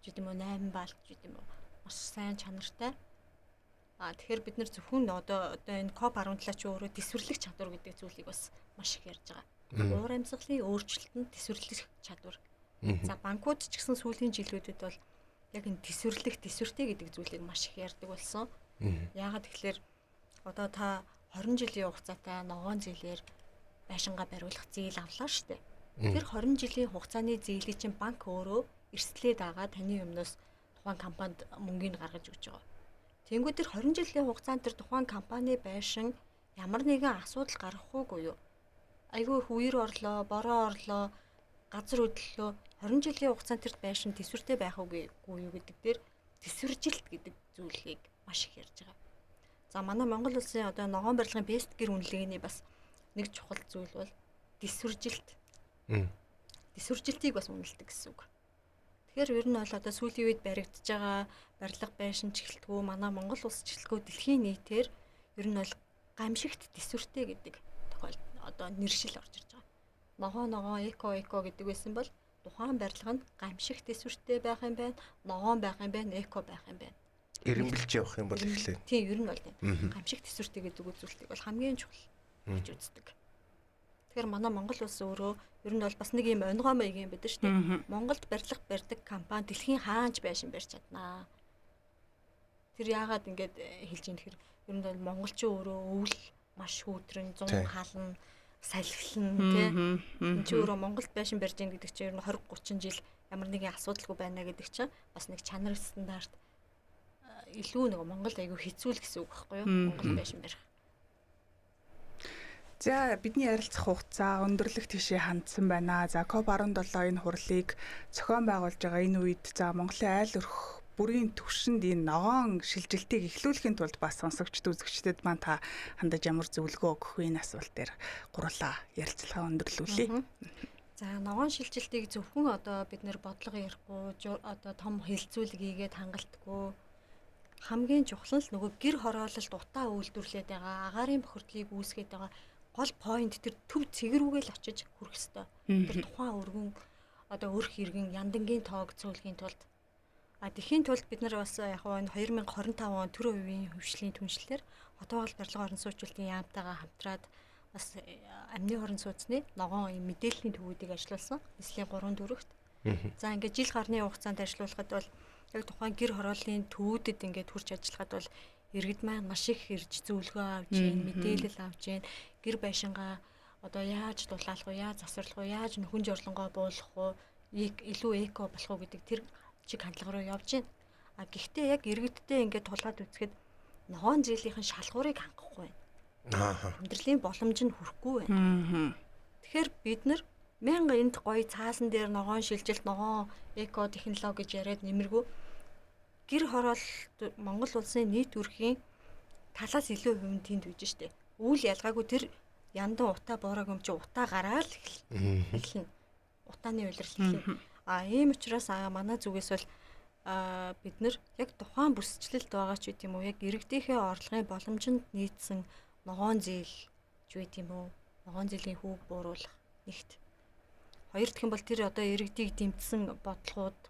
гэдэг юм уу 8 баалд гэдэг юм уу маш сайн чанартай. Тэгэхээр бид нар зөвхөн одоо энэ COP 17 ч өөрөө төсвөрлөх чадвар гэдэг зүйлийг бас маш их ярьж байгаа. Уур амьсгалын өөрчлөлтөнд төсвөрлөх чадвар. За банкуд ч гэсэн сүүлийн жилүүдэд бол яг энэ төсвөртэй гэдэг зүйлийг маш их ярьдаг болсон. Яагаад тэгэхээр одоо та 20 жилийн хугацаатай ногоон зээлээр байшингаа бариулах зээл авлаа шүү дээ. Тэр 20 жилийн хугацааны зээлийг чинь банк өөрөө эрсдлээд байгаа таны өмнөөс тухайн компанид мөнгөний гаргаж өгч байгаа. Тэнгүүд тэр 20 жилийн хугацаанд тэр тухайн компани байшин ямар нэгэн асуудал гарахгүй юу? Айгүй их үер орлоо, бороо орлоо, газар хөдлөлөө 20 жилийн хугацаанд тэр байшин төсвөртэй байх үгүй юу гэдэг дээр төсвөржилт гэдэг зүйлийг маш их ярьж байгаа. За манай Монгол улсын одоо ногоон барилгын бест гэр үнэлгээний бас нэг чухал зүйл бол төсвөржилт. Төсвөржилтийг бас үнэлдэг гэсэн үг. Тэгэхээр ер нь бол одоо сүүлийн үед баригдаж байгаа барилга байшин чиглэлтгүү манай Монгол улс чиглэлгүй дэлхийн нийтээр ер нь бол гамшигт төсвөртэй гэдэг тохиолдол одоо нэршил орж ирж байгаа. Ногоо эко гэдэг байсан бол тухайн барилга нь гамшигт төсвөртэй байх юм байна, ногоон байх юм байна, эко байх юм байна. Эренбэлж явах юм бол эхлэв. Тийм ер нь бол гамшигт төсвөртэй гэдэг үзүүлэлтийг бол хамгийн чухал гэж үздэг. Тэгэхээр манай Монгол улс өөрөө ер нь бол бас нэг юм онгой маягийн байдаг шүү дээ. Монголд барилга барьдаг компани дэлхийн хаанч байшин барьж чаднаа. Тэр яагаад ингэж хэлж ийм тэгэхээр ер нь бол монголчин өөрөө өвөл маш хүүтрэн, зун хална, салхилна тий. Энд чи өөрөө Монголд байшин барьж ийн гэдэг чинь ер нь 20 30 жил ямар нэгэн асуудалгүй байна гэдэг чинь бас нэг чанар стандарт илүү нэг Монгол айгүй хэцүү л гэсэн үг байхгүй юу? Монгол байшин барих. За бидний ярилцах хугацаа өндөрлөх тишээ хандсан байна. За COP17 энэ хурлыг зохион байгуулж байгаа энэ үед за Монголын айл өрх бүрийн түвшинд энэ ногоон шилжилтийг эхлүүлэхийн тулд бас сонсогчд үзэгчдэд маань та хандаж ямар зөвлөгөө өгөх вэ энэ асуулт дээр гурлаа ярилцлага өндөрлүүлье. За ногоон шилжилтийг зөвхөн одоо бид нэр бодлого ярихгүй одоо том хилцүүлэг хийгээд хангалтгүй хамгийн чухал нь нөгөө гэр хороололд утаа үйлдвэрлээд байгаа агаарын бохирдлыг үүсгээд байгаа гол point тэр төв цэгрүүгээл очиж хүрэх ёстой. Тэр тухайн өргөн одоо өрх иргэн яндангийн тоог цөөлхийн тулд тэхийн тулд бид нар бас яг энэ 2025 он төр үеийн хөвшлийн түншлэлээр хотоогол барилга орон суучлалтын яамтайгаа хамтраад бас амны орон сууцны ногоон мэдээллийн төвүүдийг ажиллуулсан. Нийслэлийн 3 дөрөвт. За ингээд жил гарны хугацаанд ажиллуулахад бол яг тухайн гэр хорооллын төвүүдэд ингээд хурж ажиллахад бол иргэд маань маш их ирж зөвлөгөө авч ийн, мэдээлэл авч ийн, гэр байшингаа одоо яаж дулаалах вэ, яаж засварлах вэ, яаж нөхөн жорлонгоо буулгах вэ, илүү эко болох уу гэдэг тэр чиг хандлага руу явж байна. Гэхдээ яг иргэдтэй ингээд тулгаад үзэхэд ногоон зээлийн шалгуурыг хангахгүй байна. Амьдралын боломж нь хүрэхгүй байна. Тэгэхээр бид нар мянга энд гоё цаасан дээр ногоон шилжилт, ногоон эко технологи гэж яриад нэмэргүй гэр хороолт Монгол улсын нийт өрхийн талаас илүү хувь тэнд үйж штэ. Үйл ялгаагүй тэр яндан утаа буураг юм чи утаа гараал эхэлнэ. Утааны улирал эхэлнэ. Ийм учраас манай зүгээс бол бид нар яг тухайн бүсчлэлд байгаа ч үгүй тийм үү яг иргэдийнхээ орлогын боломжинд нийцсэн ногоон зээл ч үгүй тийм үү ногоон зээлийн хүүг бууруулах нэгт. Хоёр дахь нь бол тэр одоо иргэдийг дэмжсэн бодлогууд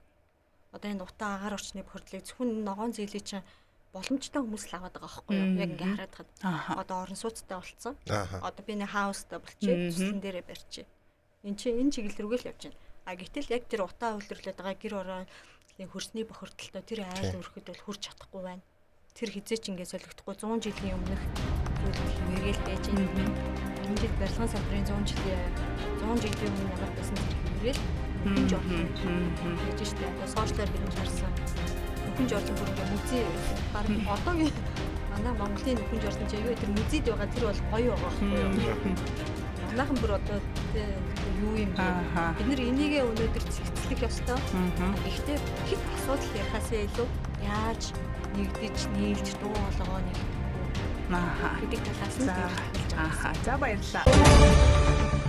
одоо энэ утаа агаар орчны бохирдлыг зөвхөн ногоон зээлийн чинь боломжтой хүмүүс л аваад байгаа байхгүй юу? Яг ингээ хараад хад. Одоо орон сууцтай болцсон. Одоо би нэг хаустай болчихъя. Төслөн дээрээ барьчих. Энэ чиглэл рүүгээ л явж байна. Гэтэл яг тэр утаа үйлдвэрлээд байгаа гэр орооны хөрсний бохирдолтой тэр айл өрхөд бол хүрч чадахгүй байна. Тэр хизээ ч ингээ солигдохгүй 100 жилийн өмнөх хэрэгэл байж энэ жил барилгын салбарын 100 жилийн өмнө ямар байсан тэр хэрэгэл нөхөн жорлон гэж штэ. Одоо сошиалар бид харсан. Нөхөн жорлон бүр ингээ мүзий бараг одоогийн манай Монголын нөхөн жорлон ч аяа тэр мүзийд байгаа тэр бол гоё байгаа байхгүй юу? Манайхан бүр одоо юу юм бэ? Бид нар энийгээ өнөөдөр цэгцлэх ёстой. Гэхдээ хэд асуудал ярихаасаа илүү яаж нэгдэж нийлж дуу хоолойгоо нэг гэдэг талаас нь за баярлалаа.